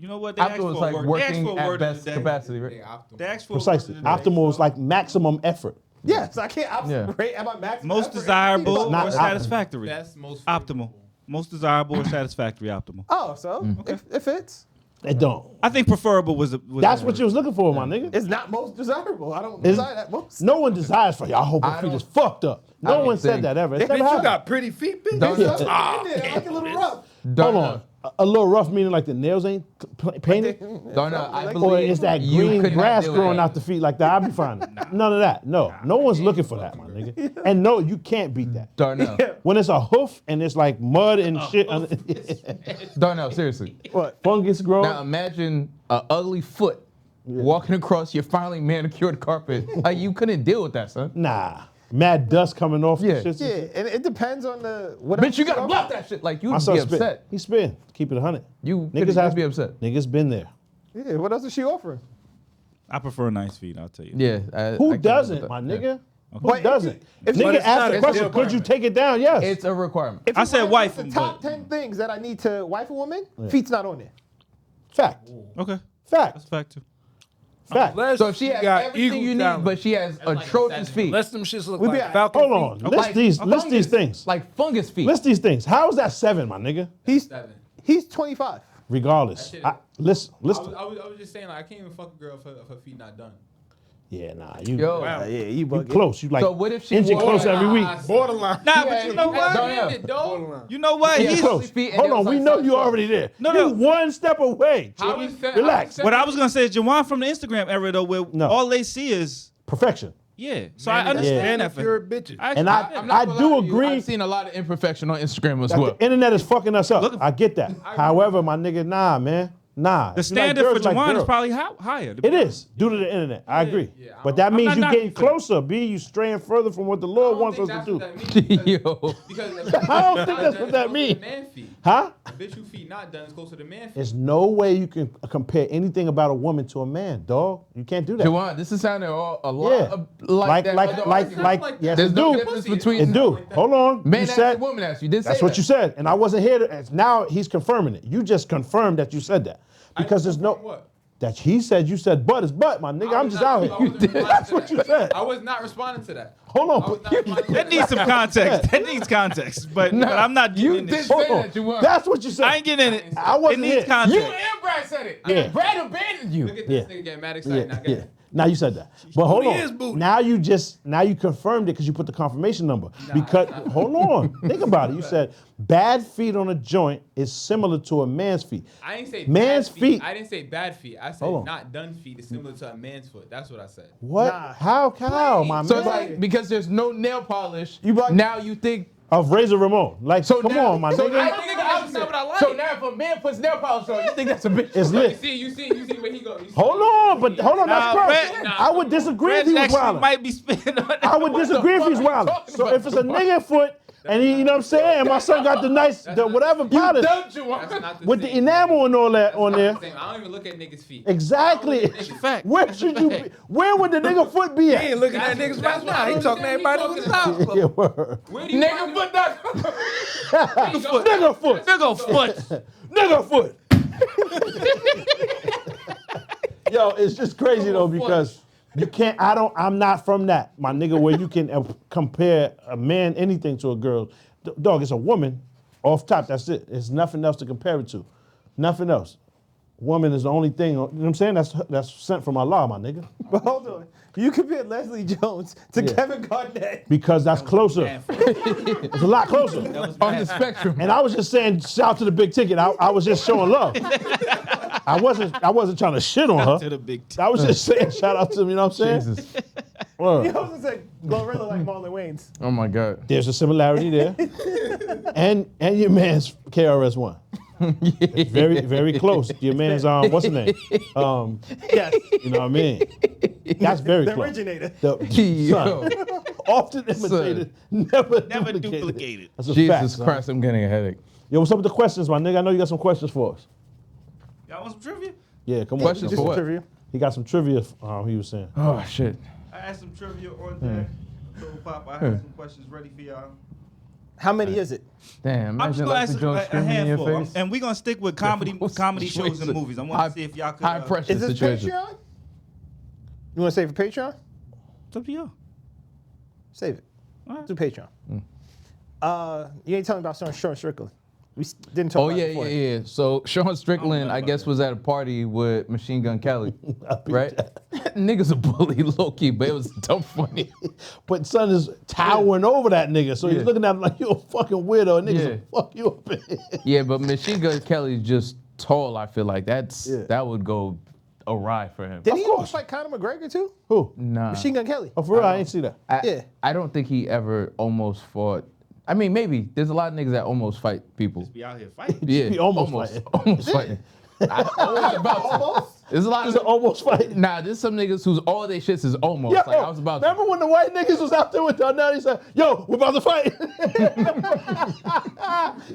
You know what? They asked Optimal is for a like word. They asked working for a at word best today. capacity, right? Yeah, optimal. They asked for Precisely. a word today. Optimal is like maximum effort. Yes, I can't Yeah. rate at my max. Most effort. desirable It's not or optimal. satisfactory. Best, most Optimal. favorable. Most desirable or satisfactory. Optimal. Oh, so it fits. It don't. I think preferable was. That's what you was looking for, my nigga. It's not most desirable. I don't Is- desire that most. No one desires for you. I hope I my feet don't- is fucked up. I No don't one said think- that ever. It's never Bitch, you happened. got pretty feet, bitch. Don't- It's in there. I like a little rough. Hold on. A little rough meaning like the nails ain't painted? Darnell, I Or believe Or is that you green could not grass deal with growing that. out the feet like that? I'll be fine. None of that. No. No one's looking for that, my nigga. And no, you can't beat that. Darnell. When it's a hoof and it's like mud and shit. Darnell, seriously. What? Fungus grow. Now imagine an ugly foot walking across your finely manicured carpet. Like, you couldn't deal with that, son. Nah. Mad dust coming off. Yeah. The shit. Yeah, and it depends on the what. Bitch, you gotta block that shit. Like, you'd My be son upset. spit. He spin. Keep it 100. You Niggas could have be upset. Niggas been there. Yeah, what else is she offering? I prefer nice feet. I'll tell you. Yeah. I Who can't deal doesn't, with my that. nigga? Yeah. Who But doesn't? if- Nigga it's asked not the a question, deal could you breaker. take it down? Yes. It's a requirement. If I said you wife the him, top but- 10 things that I need to wife a woman, feet's not on there. Fact. Okay. Fact. That's a fact too. Fact. Unless So if she has got everything eagle you need, talent. but she has atrocious feet. Unless them shits look We be like at- Falcon Hold on. feet. List these. List these things. Like fungus feet. List these things. How is that 7, my nigga? He's 7. 25. Regardless. That shit- List. I List. was just saying, like, I can't even fuck a girl if her feet not done. Yeah, nah. You, Yo. Yeah, you you bugging. close. You like So what if she inching wore- closer every week. Borderline. Nah, but you know what? Darnell. You know what? Yeah, He's, close. feet and Hold it was on. We like know something- you already there. No, You no. one step away. How Jimmy. is that- Relax. what I was gonna say is Jawan from the Instagram era though, where No. all they see is Perfection. Yeah. So I understand that. Pure bitches. And I do agree. I've seen a lot of imperfection on Instagram as that well. the internet is fucking us up. I get that. However, my nigga, nah, man. Nah. The If you like standard girls, for like Juwan is girls. probably higher. It is due to the internet. I agree. But that means not you knocking getting for that. closer. B, you straying further from what the Lord wants us to do. Yo. I don't think that's what that means. Huh? A bitch who feet not done is closer to man feet. There's no way you can compare anything about a woman to a man, dog. You can't do that. Juwan, this is sounding a lot Yeah. of like that. Like, yes, There's it no do. difference between It do. Hold on. man You asked said you, woman asked you. Did say that's what that. you said, and I wasn't here. Now he's confirming it. You just confirmed that you said that because there's no. What? That he said you said butt is butt, my nigga. I'm just out here. That's what you said. I was not responding to that. Hold I was on. not responding to That needs some context. That needs context. But I'm not getting You in did this. say Hold on. that, Juwan. That's what you said. I ain't getting in it. I wasn't It needs here. You context. and Brad said it. Yeah. Brad abandoned you. Look at Yeah. this nigga getting mad excited. Now, Yeah. Now you said that. But hold Booty is on. booty. Now you confirmed it because you put the confirmation number. Because hold on. Think about it. You said bad feet on a joint is similar to a man's feet. I didn't say Man's bad feet. I didn't say bad feet. I said Hold on. not done feet is similar to a man's foot. That's what I said. What? Nah. How, my So man? it's like because there's no nail polish, like- now you think. Of Razor Ramon. Like, So come now, on, my so nigga. now- I think that's not what I like. So now if a man puts nail polish on, you think that's a bitch? It's You lit. see where he go. You see Hold on, but hold on, that's Nah, close. Red- I would disagree if Reg he was actually wilding. might be spitting on that. I would disagree if fuck he's are you wilding. talking So about, if it's a Juwan? nigga foot and he, you know what I'm saying, and my son got the nice, the whatever polish Don't you want? That's not the with the same. enamel and all that on That's there. not the same. I don't even look at niggas' feet. Exactly. It's a fact. Where should you be? Where would the nigga foot be He ain't at? looking at That's- niggas that's right what now. I He don't talking to understand. everybody with his He mouth. Yeah, word. Where do you Nigga find put it? that. Nigga foot. Nigga foot. Nigga foot. Yo, it's just crazy though because you can't. I'm not from that, my nigga. Where you can compare a man anything to a girl. Dog, it's a woman. Off top, that's it. There's nothing else to compare it to. Nothing else. Woman is the only thing. You know what I'm saying? That's sent from Allah, my nigga. But hold on. You compared Leslie Jones to Yeah. Kevin Garnett. Because that's closer. It's a lot closer. On the spectrum. And I was just saying, shout out to the big ticket. I was just showing love. I wasn't trying to shit on her. To the big I was just saying, shout out to them. You know what I'm saying? Jesus. Word. He also said Glorilla like Marlon Wayans. Oh my God. There's a similarity there. and your man's KRS-One. It's very, very close. Your man's what's his name? Yes. You know what I mean? That's very The close. originator. Yo. Son, often imitated, never duplicated. That's a fact. Jesus son. Christ, I'm getting a headache. Yo, what's up with the questions, my nigga? I know you got some questions for us. Y'all want some trivia? Yeah, come on. Questions Come for on. what? Trivia. He got some trivia. He was saying. Oh shit. I asked some trivia on deck. So Pop, I have some questions ready for y'all. How many is it? Damn. I'm just Imagine gonna Leslie ask Jones a screaming in your handful, face. and we're gonna stick with comedy shows and movies. I want to see if y'all could. High pressure Is this situation. Patreon? You want to save for Patreon? It's up to y'all. Save it. All right. Do Patreon. You ain't telling me about Sean Strickland. We didn't talk Oh about yeah, it before. yeah. So Sean Strickland, I guess, was at a party with Machine Gun Kelly, right? Nigga's a bully, low key, but it was dumb funny. But son is towering over that nigga, so he's Yeah. looking at him like you a fucking weirdo. And niggas Yeah. will fuck you up. Yeah, but Machine Gun Kelly's just tall. I feel like Yeah. that would go awry for him. Did Of he course. almost fight Conor McGregor too? Who? Nah, Machine Gun Kelly. Oh, for real? I ain't see that. Yeah. I don't think he ever almost fought. I mean, maybe there's a lot of niggas that almost fight people. Be out here fighting. Yeah, He almost fighting. almost fighting. I always about to. There's a lot It's of an almost fight. Nah, there's some niggas whose all they shits is almost. Yo, Like I was about to. remember when the white niggas was out there with Donell? He said, "Yo, we're about to fight."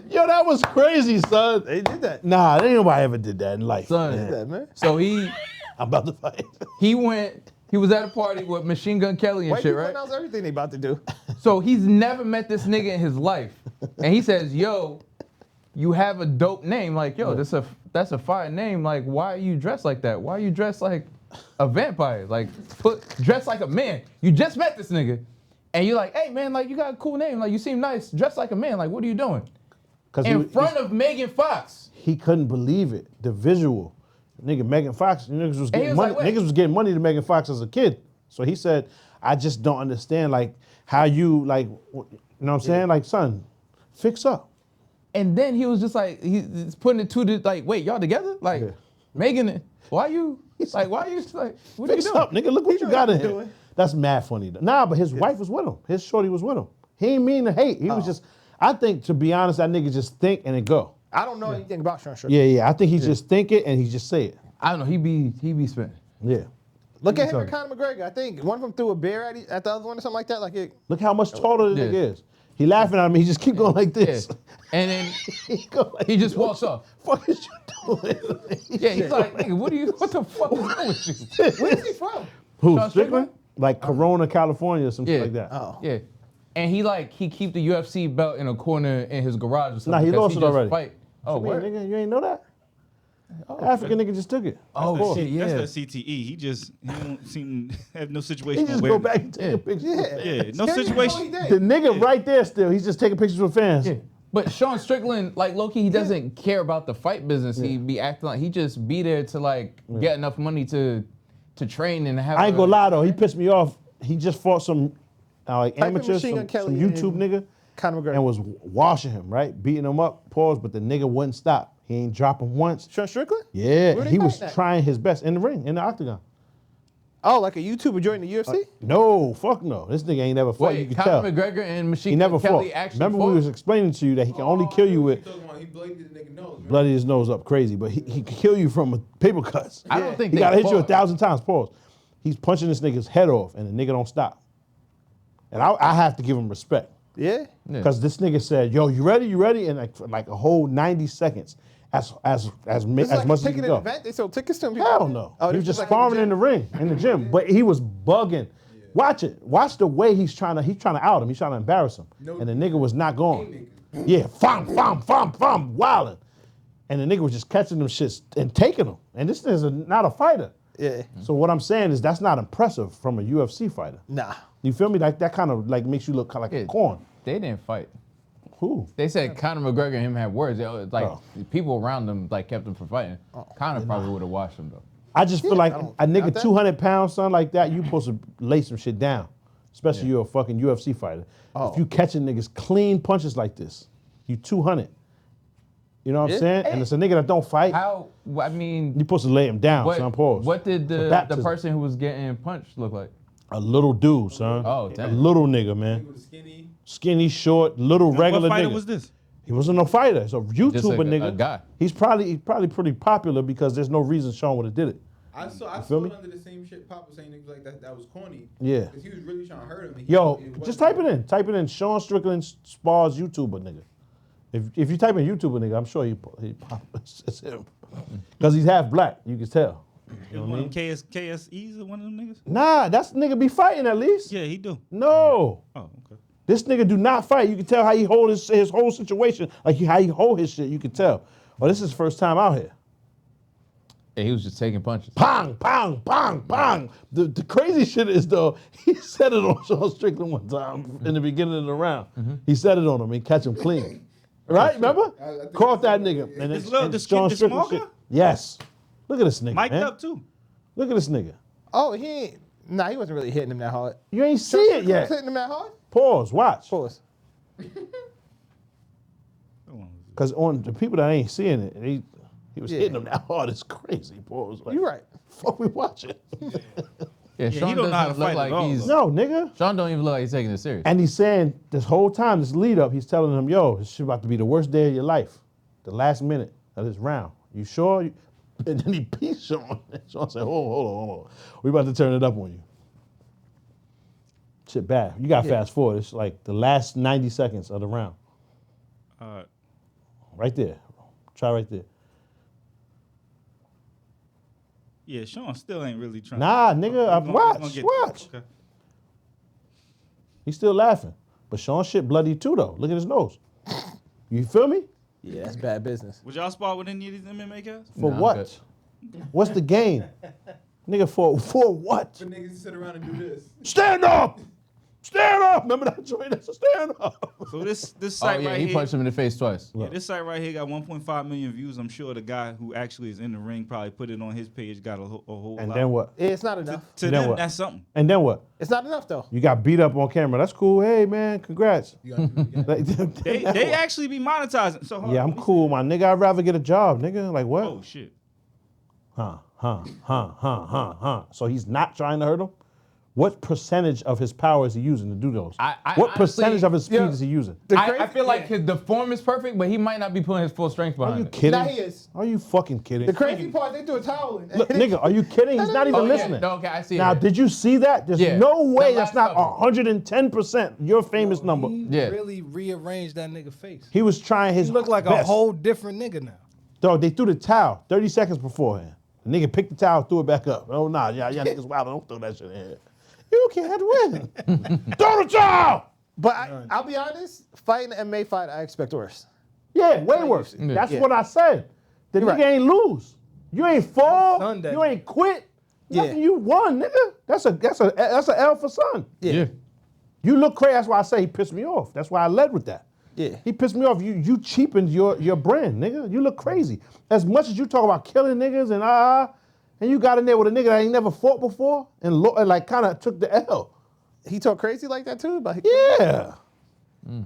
Yo, that was crazy, son. They did that. Nah, ain't nobody ever did that in life. Son. man. That, man. So I'm about to fight. he was at a party with Machine Gun Kelly and White shit, people right? announce everything they about to do. So he's never met this nigga in his life. And he says, yo, you have a dope name. Like, yo, that's a fire name. Like, why are you dressed like that? Why are you dressed like a vampire? Like, dress like a man. You just met this nigga. And you're like, hey, man, like, you got a cool name. Like, you seem nice. Dress like a man. Like, what are you doing? In front of Megan Fox. He couldn't believe it. The visual. Nigga, Megan Fox, niggas was getting was money. like, wait. Niggas was getting money to Megan Fox as a kid. So he said, I just don't understand, like, how you, like, you know what I'm saying? Like, son, fix up. And then he was just like, he's putting it to the, like, wait, y'all together? Like, Yeah. Megan, why you, like, what are you Fix doing? up, nigga. Look what you got in here. That's mad funny. Nah, but his wife was with him. His shorty was with him. He ain't mean to hate. He was just, I think, to be honest, that nigga just think and then go. I don't know anything about Sean Strickland. Yeah. I think he just think it and he just say it. I don't know. He be spitting. Yeah. Look at him and Conor McGregor. I think one of them threw a bear at the other one or something like that. Like it. Look how much taller the nigga is. He laughing at me. He just keep going like this. Yeah. And then Like, he just walks off. Fuck is you doing? Yeah, he's like, nigga, what the fuck is wrong with you? Where's he from? Who? Sean Strickland? Strickland? Like Corona, California, or some shit like that. Oh. Yeah. And he keep the UFC belt in a corner in his garage or something. Nah, he because lost it just already. Fight. Oh, What, what? nigga? You ain't know that? African nigga just took it. Oh, shit, yeah. That's that CTE. He don't seem to have no situation. He just go back and take a picture. Yeah, no Scary situation. how he The did. nigga right there still. He's just taking pictures with fans. Yeah. But Sean Strickland, like low-key, he doesn't care about the fight business. He be acting like he just be there to like get enough money to train and have. I ain't gonna lie though. He pissed me off. He just fought some like Type in amateurs, Machine some Gun Kelly YouTube and nigga, Conor McGregor. and was washing him, right? Beating him up, pause, but the nigga wouldn't stop. He ain't drop him once. Sean Strickland? Yeah, Where they he was fighting at? trying his best in the ring, in the octagon. Oh, like a YouTuber joining the UFC? No, fuck no. This nigga ain't never fought. You Wait, can Conor tell. McGregor and Machine He never Gun Kelly fought. actually Remember fought? we was explaining to you that he can only kill you with He bloodied the nigga nose, man. bloody his nose up crazy, but he can kill you from paper cuts. I don't think He they gotta hit you fought. 1,000 times. Pause. He's punching this nigga's head off, and the nigga don't stop. And I have to give him respect. Yeah. Yeah. Because this nigga said, "Yo, you ready? You ready?" And like for like a whole 90 seconds, as It's much like as he taking can an go. event. They sold tickets to him. Hell no. Oh, He this was just is like sparring in in the ring, in the gym, but he was bugging. Watch it. Watch the way he's trying to out him. He's trying to embarrass him, and the nigga was not going. Yeah, wilding, and the nigga was just catching them shits and taking them. And this is not a fighter. Yeah. So what I'm saying is that's not impressive from a UFC fighter. Nah. You feel me? Like that kind of like makes you look kind of like a corn. They didn't fight. Who? They said Conor McGregor and him had words. It was like Oh. people around them like kept him from fighting. Conor probably would have watched him though. I just feel like I don't a nigga doubt that. 200 pounds, son, like that, you supposed to lay some shit down. Especially you're a fucking UFC fighter. Oh. If you catching niggas clean punches like this, you 200. You know what I'm Yeah. saying? And it's a nigga that don't fight. How? I mean, You supposed to lay him down, son. Pause. what did For the baptism. person who was getting punched look like? A little dude, son. Oh, A damn. little nigga, man. He was skinny. Skinny, short, little, regular What fighter nigga. was this? He wasn't no fighter. It's a YouTuber Just a nigga. guy. He's probably pretty popular because there's no reason Sean would have did it. I saw feel me? it under the same shit Pop was saying niggas like that was corny. Yeah. Because he was really trying to hurt him. And Yo, wasn't- just type it in. Type it in. Sean Strickland spars YouTuber nigga. If you type in YouTuber nigga, I'm sure he pop. It's him. Because he's half black. You can tell. It was one of them KSEs or one of them niggas? Nah, that's nigga be fighting at least. Yeah, he do. No. Oh, okay. This nigga do not fight. You can tell how he hold his whole situation. Like how he hold his shit. You can tell. Oh, this is his first time out here. Yeah, he was just taking punches. Pong, pong, pong, pong. The crazy shit is though, he said it on Sean Strickland one time in the beginning of the round. He said it on him and catch him clean. Right? Remember? I think Caught that so. nigga. And This then little- and this Sean kid, this Strickland small shit. guy? Yes. Look at this nigga. Mic'd man. up too. Look at this nigga. Oh, he ain't. Nah, he wasn't really hitting him that hard. You ain't see Sean it Strickland was yet. hitting him that hard? Pause. Watch. Pause. How long was it? Because on the people that ain't seeing it, he was Yeah. hitting them that hard. It's crazy. Pause. Like, You right. fuck we watching. Yeah, Sean he don't know how to doesn't look fight like at all, he's. No, nigga. Sean don't even look like he's taking this serious. And he's saying this whole time, this lead up, he's telling him, yo, this shit about to be the worst day of your life. The last minute of this round. You sure? And then he pees Sean. Sean said, hold on. We about to turn it up on you. Shit bad. You got to fast forward. It's like the last 90 seconds of the round. Right there. Try right there. Yeah, Sean still ain't really trying. Nah, nigga, watch. Okay. He's still laughing. But Sean shit bloody too, though. Look at his nose. You feel me? Yeah, that's bad business. Would y'all spar with any of these MMA guys? For Nah, I'm what? good. What's the game? Nigga, for what? For niggas to sit around and do this. Stand up! Stand up! Remember that joint? That's a stand up. So this Oh site yeah, right he here. punched him in the face twice. Yeah, this site right here got 1.5 million views. I'm sure the guy who actually is in the ring probably put it on his page, got a whole And lot. then what? Yeah, it's not enough. To Then them, what? that's something. And then what? It's not enough though. You got beat up on camera. That's cool. Hey, man, congrats. You gotta do it again. Like, They actually be monetizing. So hold yeah, on, I'm let me cool, my nigga. I'd rather get a job, nigga. Like, what? see. Oh shit. So he's not trying to hurt him? What percentage of his power is he using to do those? I What honestly- percentage of his speed is he using? I feel like the form is perfect, but he might not be putting his full strength Are behind you it. kidding? Nah, he is. Are you fucking kidding? The crazy part, they threw a towel in. Look, nigga, are you kidding? He's not even Oh, yeah. listening. No, okay, I see Now, it. did you see that? There's Yeah. no way The that's last not couple. 110% your famous number. He Yeah. really rearranged that nigga face. He was trying his He looked like a best. whole different nigga now. Dog, they threw the towel 30 seconds beforehand. The nigga picked the towel, threw it back up. Oh, nah, y'all niggas wild. Don't throw that shit in here. You can't win. Throw the towel! But I'll be honest, fighting an MMA fight, I expect worse. Yeah, way worse. Yeah. That's what I said. The You're nigga right. ain't lose. You ain't fall. Son that You ain't quit. Yeah. Nothing, you won, nigga. That's a L for Son. Yeah. You look crazy. That's why I say he pissed me off. That's why I led with that. Yeah. He pissed me off. You cheapened your brand, nigga. You look crazy. As much as you talk about killing niggas and you got in there with a nigga that ain't never fought before and like kind of took the L. He talk crazy like that too? Yeah.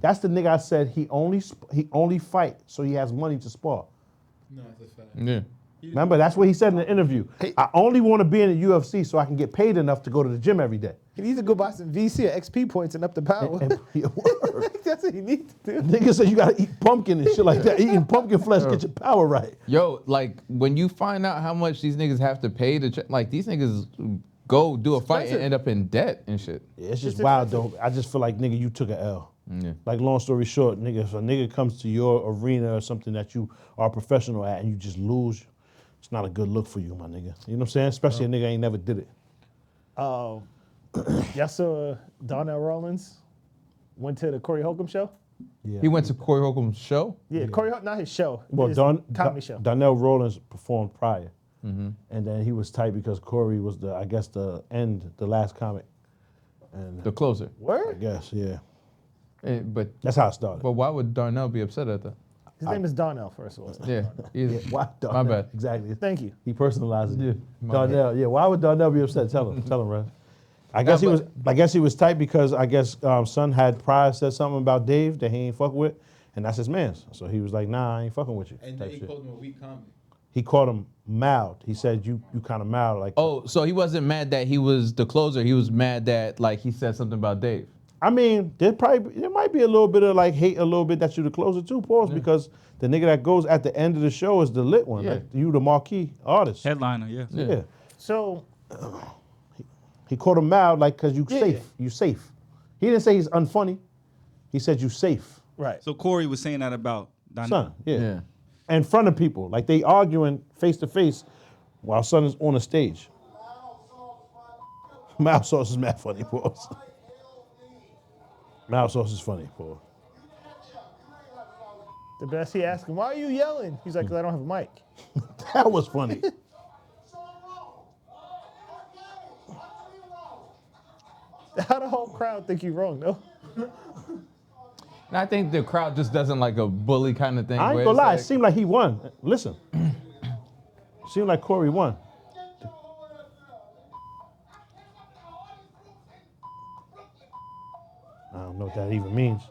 That's the nigga I said he only fight so he has money to spar. No, that's a fact. Yeah. Remember, that's what he said in the interview. I only want to be in the UFC so I can get paid enough to go to the gym every day. He needs to go buy some VC or XP points and up the power. That's what he needs to do. Nigga said you gotta eat pumpkin and shit like that. Eating pumpkin flesh get your power right. Yo, like when you find out how much these niggas have to pay to like these niggas go do a fight and expensive. end up in debt and shit. Yeah, it's just wild though. I just feel like nigga, you took a L. Yeah. Like long story short, nigga, if a nigga comes to your arena or something that you are a professional at and you just lose, it's not a good look for you, my nigga. You know what I'm saying? Especially a nigga ain't never did it. Y'all saw Donell Rawlings went to the Corey Holcombe show? Yeah. He went to Corey Holcomb's show. Yeah, Corey Holcombe, not his show. Well, his comedy show. Donell Rawlings performed prior, and then he was tight because Corey was the last comic, and The closer. I Word? guess yeah, But that's how it started. why would Darnell be upset at that? His name is Donell, first of all. Yeah. Yeah, why My Darnell? bad. Exactly. Thank you. He personalized it. Yeah, my Darnell. Yeah. Why would Darnell be upset? Tell him, Red. I guess he but- was. I guess he was tight because I guess Son had prior said something about Dave that he ain't fuck with, and that's his man's. So he was like, nah, I ain't fucking with you. And type then he shit. called him a weak comic. He called him mild. He said you kind of mild like. Oh, so he wasn't mad that he was the closer. He was mad that like he said something about Dave. I mean, there might be a little bit of like hate a little bit that you the closer too, pause, because the nigga that goes at the end of the show is the lit one. Yeah. Like, you the marquee artist. Headliner, yeah. Yeah. So, He called him mild like cause you Yeah, safe. yeah. You safe. He didn't say he's unfunny. He said you safe. right. So Corey was saying that about Donell. Son, yeah. Yeah. In front of people. Like they arguing face to face while Son is on the stage. Mild sauce is mad funny, pause. Mild sauce is funny, pause. The best, he asked him, why are you yelling? He's like, 'cause I don't have a mic. That was funny. How the whole crowd think you wrong, though? And I think the crowd just doesn't like a bully kind of thing. I ain't where gonna it's lie, like- it seemed like he won. Listen. Seemed like Corey won. I don't know what that even means.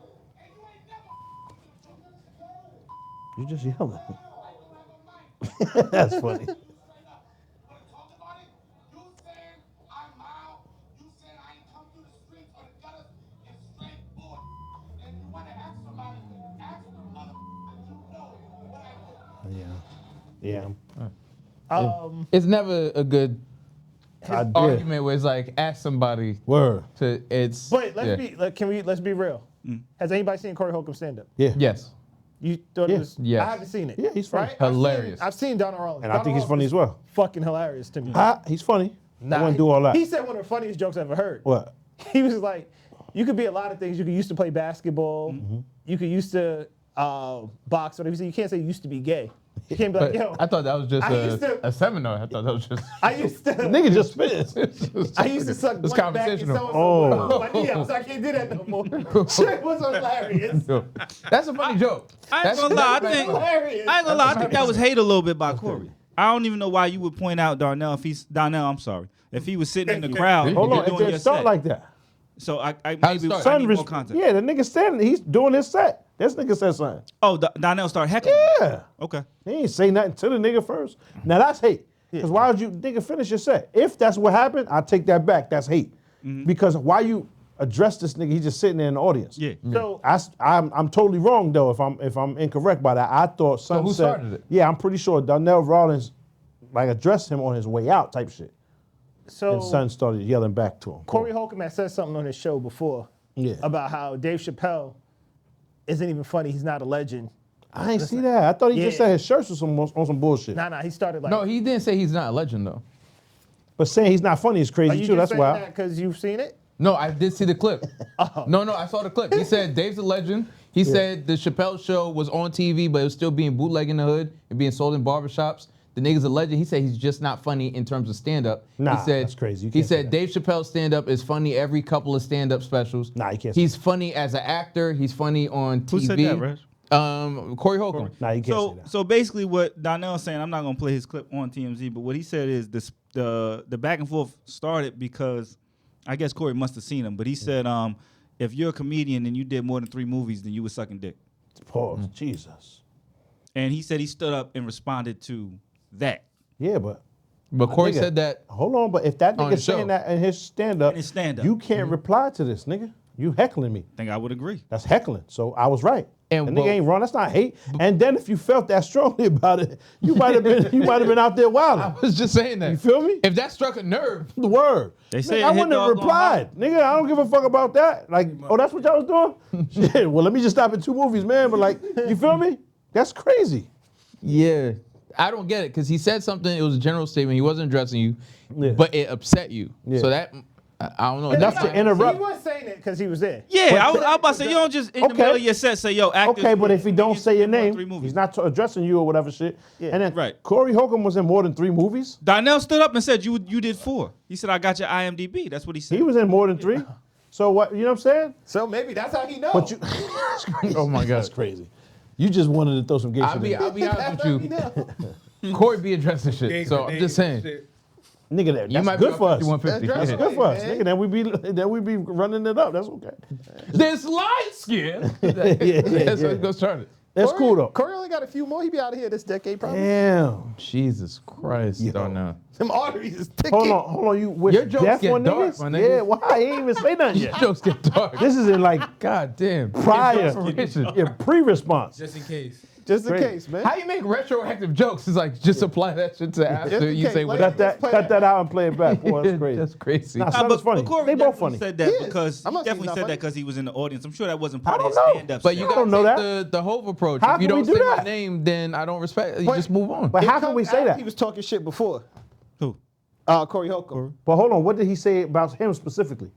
You just yelling. That's funny. Yeah. It's never a good I did. argument where it's like ask somebody Word. to it's. But yeah. let's be real. Has anybody seen Corey Holcombe stand up? Yeah. Yes. You thought Yeah. it was? Yes. I haven't seen it. Yeah, he's funny. Right? Hilarious. I've seen Donell Rawlings. And I think Donell he's funny Rawlings as well. is fucking hilarious to me. He's funny. I wouldn't do all that. He said one of the funniest jokes I've ever heard. What? He was like, you could be a lot of things. You could used to play basketball. Mm-hmm. You could used to box. Whatever. He said you can't say you used to be gay. You can't be like, But yo. I thought that was just I used to- a seminar. I thought that was just. I used to. Nigga just spit. I used to suck It's one back and conversational. so Oh. my DMs. I can't do that no more. Shit was hilarious. That's a funny joke. I ain't That's- gonna lie. I that's think hilarious. I ain't gonna lie. I think that was hate a little bit by Corey. I don't even know why you would point out Darnell if he's Darnell. I'm sorry. If he was sitting in the crowd, Hold you're on, it doing your didn't start set. like that. So I How'd it maybe start? I need more context. Yeah, the nigga standing, he's doing his set. This nigga said something. Oh, Darnell started heckling. Yeah. Okay. He ain't say nothing to the nigga first. Now that's hate. Because why would you nigga finish your set? If that's what happened, I take that back. That's hate. Because why you address this nigga? He's just sitting there in the audience. Yeah. So I'm totally wrong though if I'm incorrect by that. I thought Son who said, started it? Yeah, I'm pretty sure Donell Rawlings like addressed him on his way out type shit. And Son started yelling back to him. Corey Holcombe had said something on his show before about how Dave Chappelle isn't even funny. He's not a legend. I ain't see that. I thought he just said his shirts was on some bullshit. Nah, he started like. No, he didn't say he's not a legend though. But saying he's not funny is Are crazy you too. just That's saying why. that because you've seen it? No, I did see the clip. No, I saw the clip. He said Dave's a legend. He said the Chappelle show was on TV, but it was still being bootlegged in the hood and being sold in barbershops. The nigga's a legend. He said he's just not funny in terms of stand-up. Nah, he said, that's crazy. You He can't say said that. Dave Chappelle's stand-up is funny every couple of stand-up specials. Nah, you can't say He's funny as an actor. He's funny on TV. Who said that, Reg? Corey Holcombe. Nah, you can't say that. So basically, what Donell's saying, I'm not gonna play his clip on TMZ, but what he said is the back and forth started because I guess Corey must have seen him, but he said if you're a comedian and you did more than 3 movies, then you was sucking dick. Pause. Jesus. And he said he stood up and responded to that. Yeah, but Corey nigga, said that. Hold on, but if that On nigga's his show. saying that in his stand-up, you can't reply to this, nigga. You heckling me. I think I would agree. That's heckling. So I was right. And the nigga ain't wrong. That's not hate. And then if you felt that strongly about it, you might have been out there wilding. I was just saying that. You feel me? If that struck a nerve, The word. They say I it hit wouldn't have dog on replied. Nigga, I don't give a fuck about that. Like, oh, that's what y'all was doing? Shit, well, let me just stop at 2 movies, man. But like, you feel me? That's crazy. yeah, I don't get it because he said something. It was a general statement. He wasn't addressing you, but it upset you. Yeah. So that I don't know. Enough to interrupt. He wasn't saying it because he was there. Yeah, I was about to say, you don't just in the Okay. middle of your set say, yo, actors. Okay, but if he don't comedians say your did more than name, 3 movies. he's not addressing you or whatever shit. Yeah. And then Right. Corey Holcombe was in more than 3 movies. Donnell stood up and said, you did 4. He said, I got your IMDb. That's what he said. He was in more than 3. So what? You know what I'm saying? So maybe that's how he knows. But you, that's crazy. Oh my God. That's crazy. You just wanted to throw some gay I'll shit be in. honest That's how he with knows. you. Corey be addressing shit. So I'm just saying. Nigga, You that's might good be for us. 150. That's Yeah. good for us, man. nigga. Then we be running it up. That's okay. This light skin. yeah, That's yeah. what goes started. That's cool though. Corey only got a few more. He be out of here this decade probably. Damn. Jesus Christ. Don't know. Them arteries is ticking. Hold on. You wish Your jokes death get on dark, niggas? my nigga. Yeah. Why? I ain't even say nothing yet. Jokes get dark. This is in like God damn. prior, Richard. yeah, pre-response. Just in case. Just in Crazy. case, man. How you make retroactive jokes? It's like just apply that shit to after in you case, say like- what. Cut that out and play it back. Boy, that's crazy. That's crazy. Nah, son is funny. But Corey They both definitely funny. said that He is. because I'm he not saying he's definitely not said that funny. because he was in the audience. I'm sure that wasn't part I of his don't know. stand-up. But you set. gotta don't know take the Hove approach. How If you can we don't do say my that? name, then I don't respect. You But- just move on. But It how can comes we say after that? He was talking shit before. Who? Corey Holcombe. But hold on, what did he say about him specifically?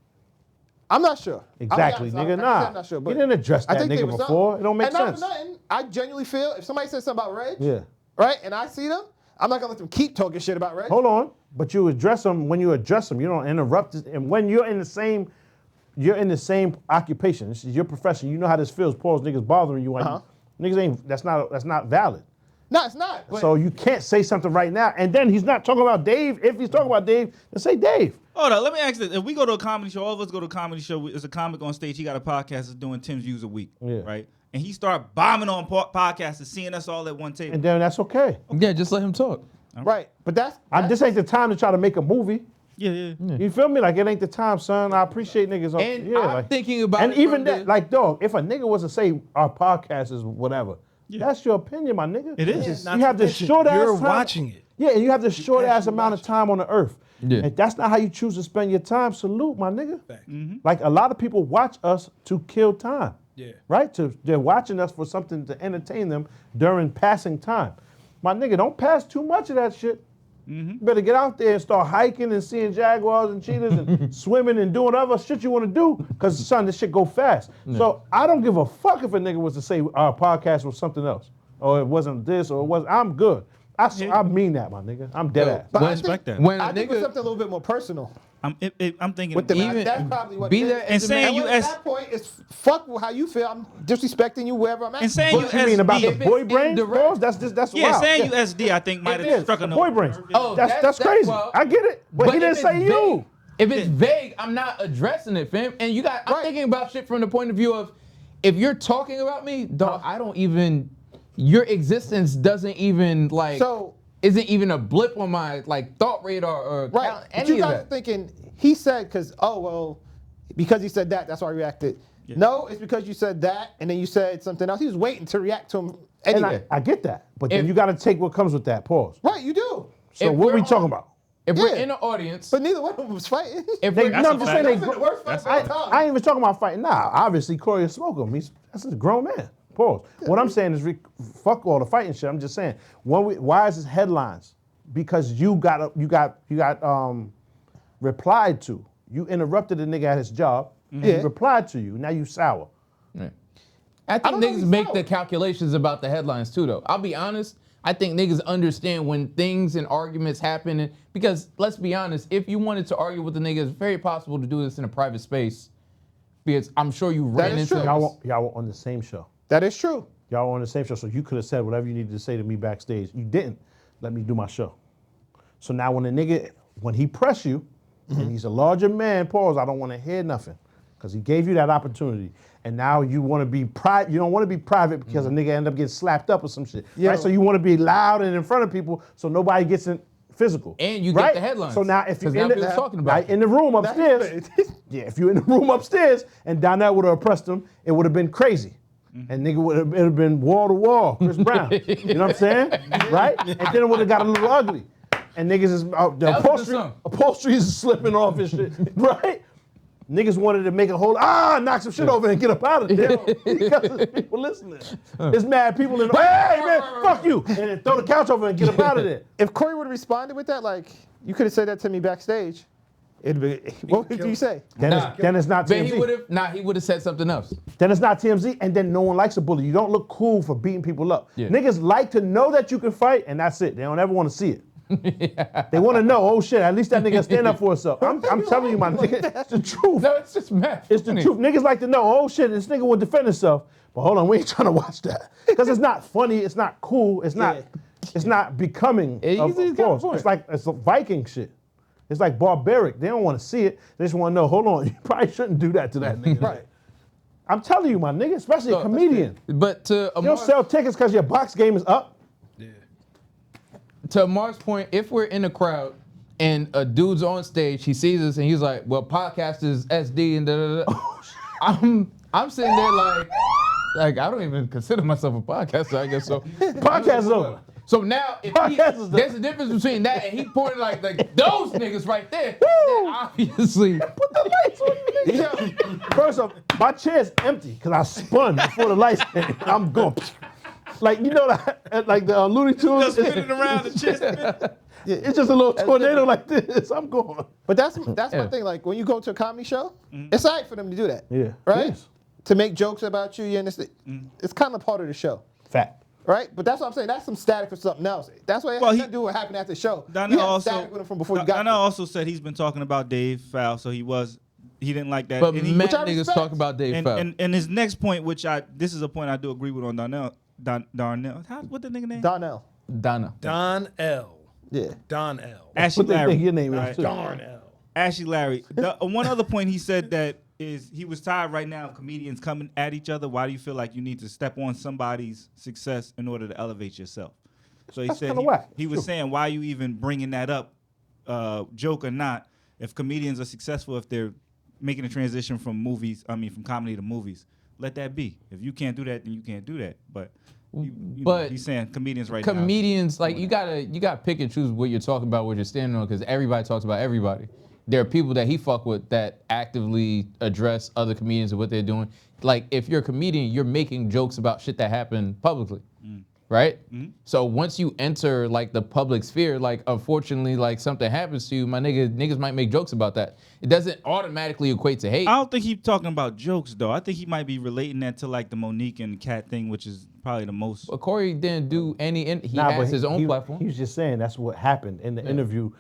I'm not sure. Exactly, I'll be nigga. honest, Nah, I'm not sure. he But didn't address I that think there nigga was before. something. It don't make and sense. Not for nothing, I genuinely feel if somebody says something about Reg, Yeah. right, and I see them, I'm not gonna let them keep talking shit about Reg. Hold on, but you address them when you address them. You don't interrupt it. And when you're in the same occupation. This is your profession. You know how this feels. Pause, niggas bothering you. While you niggas ain't. That's not valid. No, it's not. But So you can't say something right now. And then he's not talking about Dave. If he's talking about Dave, then say Dave. Hold on, let me ask this. If we go to a comedy show, all of us go to a comedy show, there's a comic on stage, he got a podcast that's doing 10 views a week, Yeah. right? And he start bombing on podcasts and seeing us all at one table. And then that's okay. Yeah, just let him talk. right, but that's This ain't the time to try to make a movie. Yeah. You feel me? Like it ain't the time, son. I appreciate niggas. And I'm thinking about and it even from that, the- like, dog, if a nigga was to say our podcast is whatever, that's your opinion, my nigga. It is. You have this short ass You're time. watching it. Yeah, and you have this short ass amount of time on the earth. Yeah. And that's not how you choose to spend your time. Salute, my nigga. Mm-hmm. Like a lot of people watch us to kill time. Yeah. Right? They're watching us for something to entertain them during passing time. My nigga, don't pass too much of that shit. You better get out there and start hiking and seeing jaguars and cheetahs and swimming and doing other shit you want to do. Because, son, this shit go fast. So I don't give a fuck if a nigga was to say our podcast was something else. Or it wasn't this or it wasn't. I'm good. I mean that, my nigga. I'm dead ass. But Well, I respect think, that. When I a think it's nigga, something a little bit more personal. I'm thinking With the Even- that's probably what be it is. that And as a saying man- you At as that point, it's fuck how you feel. I'm disrespecting you wherever I'm at. and saying What you you mean about the SD. boy it's brain? indirect. Balls? That's Yeah, wild. saying you SD, I think might It have is. struck a The note. boy brains. Oh, That's crazy. well- I get it. But he if didn't it's say you. If it's vague, I'm not addressing it, fam. And you got, I'm Right. thinking about shit from the point of view of, if you're talking about me, dog, I don't even, your existence doesn't even like, So- isn't even a blip on my like thought radar or Right. count, But any you of guys are that. thinking he said, because he said that, that's why I reacted. Yeah. No, it's because you said that, and then you said something else. He was waiting to react to him And anyway. I get that, but then you got to take what comes with that. Pause. Right, you do. So If what are we we're talking on- about? If we're Yeah. in the audience, But neither one of them was fighting. if They, we're, no, I'm just saying That's been the worst fight of all time. I ain't even talking about fighting. Nah, obviously Corey will smoke him. That's a grown man. Pause. What I'm saying is, fuck all the fighting shit. I'm just saying, why is this headlines? Because you got replied to. You interrupted a nigga at his job. And he Yeah. replied to you. Now you sour. I think don't know niggas if make so. the calculations about the headlines too, though. I'll be honest. I think niggas understand when things and arguments happen, because let's be honest, if you wanted to argue with the nigga, it's very possible to do this in a private space. Because I'm sure you ran is into true. Y'all were on the same show. That is true. Y'all were on the same show, so you could have said whatever you needed to say to me backstage. You didn't. Let me do my show. So now when he press you, and he's a larger man, pause, I don't want to hear nothing. Because he gave you that opportunity. And now you want to be private. You don't want to be private because a nigga end up getting slapped up or some shit. Yeah. Right? So you want to be loud and in front of people so nobody gets in physical. And you get right? the headlines. So now if you're 'Cause now in, people's talking about right, it. in the room upstairs, yeah, if you're in the room upstairs and Donell would have oppressed him, it would have been crazy. And nigga would have been wall to wall, Chris Brown. You know what I'm saying? Right? And then it would have got a little ugly. And niggas is the was a good song. upholstery is slipping off and shit, right? Niggas wanted to make a whole knock some shit over and get up out of there because there's people listening. There's mad people in the hey man, fuck you, and then throw the couch over and get up out of there. If Corey would have responded with that, like, you could have said that to me backstage, it'd be, what would you say? Then it's not Then he TMZ. would have said something else. Then it's not TMZ, and then no one likes a bully. You don't look cool for beating people up. Yeah. Niggas like to know that you can fight, and that's it. They don't ever want to see it. They want to know, oh shit, at least that nigga stand up for himself. I'm telling you, my nigga, it's the truth. No, it's just math. It's the truth. Niggas like to know, oh shit, this nigga will defend himself. But hold on, we ain't trying to watch that. Because it's not funny, it's not cool, it's not becoming. Yeah, of he's got a course. point. It's a Viking shit. It's like barbaric. They don't want to see it. They just want to know, hold on, you probably shouldn't do that to that nigga. Right. I'm telling you, my nigga, especially a comedian. But to You don't Amar's, sell tickets because your box game is up. to Amar's point, if we're in a crowd and a dude's on stage, he sees us and he's like, well, podcast is SD and da da da. I'm sitting there like I don't even consider myself a podcaster, I guess so. Podcast is over. So now, if Podcast is there's a difference between that and he pointing like those niggas right there, then obviously. Put the lights on me. Yeah. First off, my chair's empty because I spun before the lights hit. And I'm going. Like, you know, like the Looney Tunes. Just spinning around the chest. It's just a little tornado like this. I'm going. But that's my thing. Like, when you go to a comedy show, it's all right for them to do that. Yeah. Right? Yes. To make jokes about you, you understand? It's kind of part of the show. Fact. Right? But that's what I'm saying. That's some static for something else. That's what it Well, has he- nothing to do with what happened after the show. Donell You had also static with him from before you got Donell there. also said he's been talking about Dave Foul, so he didn't like that. But And he- mad which I niggas respect. talk about Dave Foul. and his next point, this is a point I do agree with on Donell. Darnell. What the nigga name? Donell. Donna. Don L. Yeah. Don L. Ashley What they Larry. think your name is, Right. too. Darn L. Ashley Larry. One other point he said that is he was tired right now of comedians coming at each other. Why do you feel like you need to step on somebody's success in order to elevate yourself? So he That's said kinda whack. he was True. saying, why are you even bringing that up, joke or not, if comedians are successful, if they're making a transition from comedy to movies, let that be. If you can't do that, then you can't do that. But But he's saying comedians right now. Comedians, like you gotta pick and choose what you're talking about, what you're standing on, because everybody talks about everybody. There are people that he fuck with that actively address other comedians and what they're doing. Like if you're a comedian, you're making jokes about shit that happened publicly, right? So once you enter like the public sphere, like unfortunately, like something happens to you, my niggas might make jokes about that. It doesn't automatically equate to hate. I don't think he's talking about jokes though. I think he might be relating that to like the Monique and Cat thing, which is probably the most. But Corey didn't do any. He Nah, has but his own he platform. He was just saying that's what happened in the interview.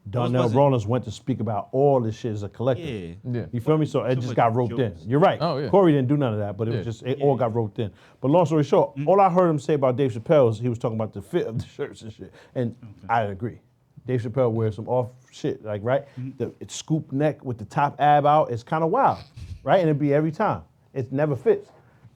Those Donell wasn't- Rawlings went to speak about all this shit as a collective. Yeah. You feel me? So it just much got roped in. jokes. You're right. Oh, yeah. Corey didn't do none of that, but it was just, it all got roped in. But long story short, all I heard him say about Dave Chappelle is he was talking about the fit of the shirts and shit. And I agree. Dave Chappelle wears some off shit, like, right? It's scoop neck with the top ab out. It's kind of wild, right? And it'd be every time. It never fits.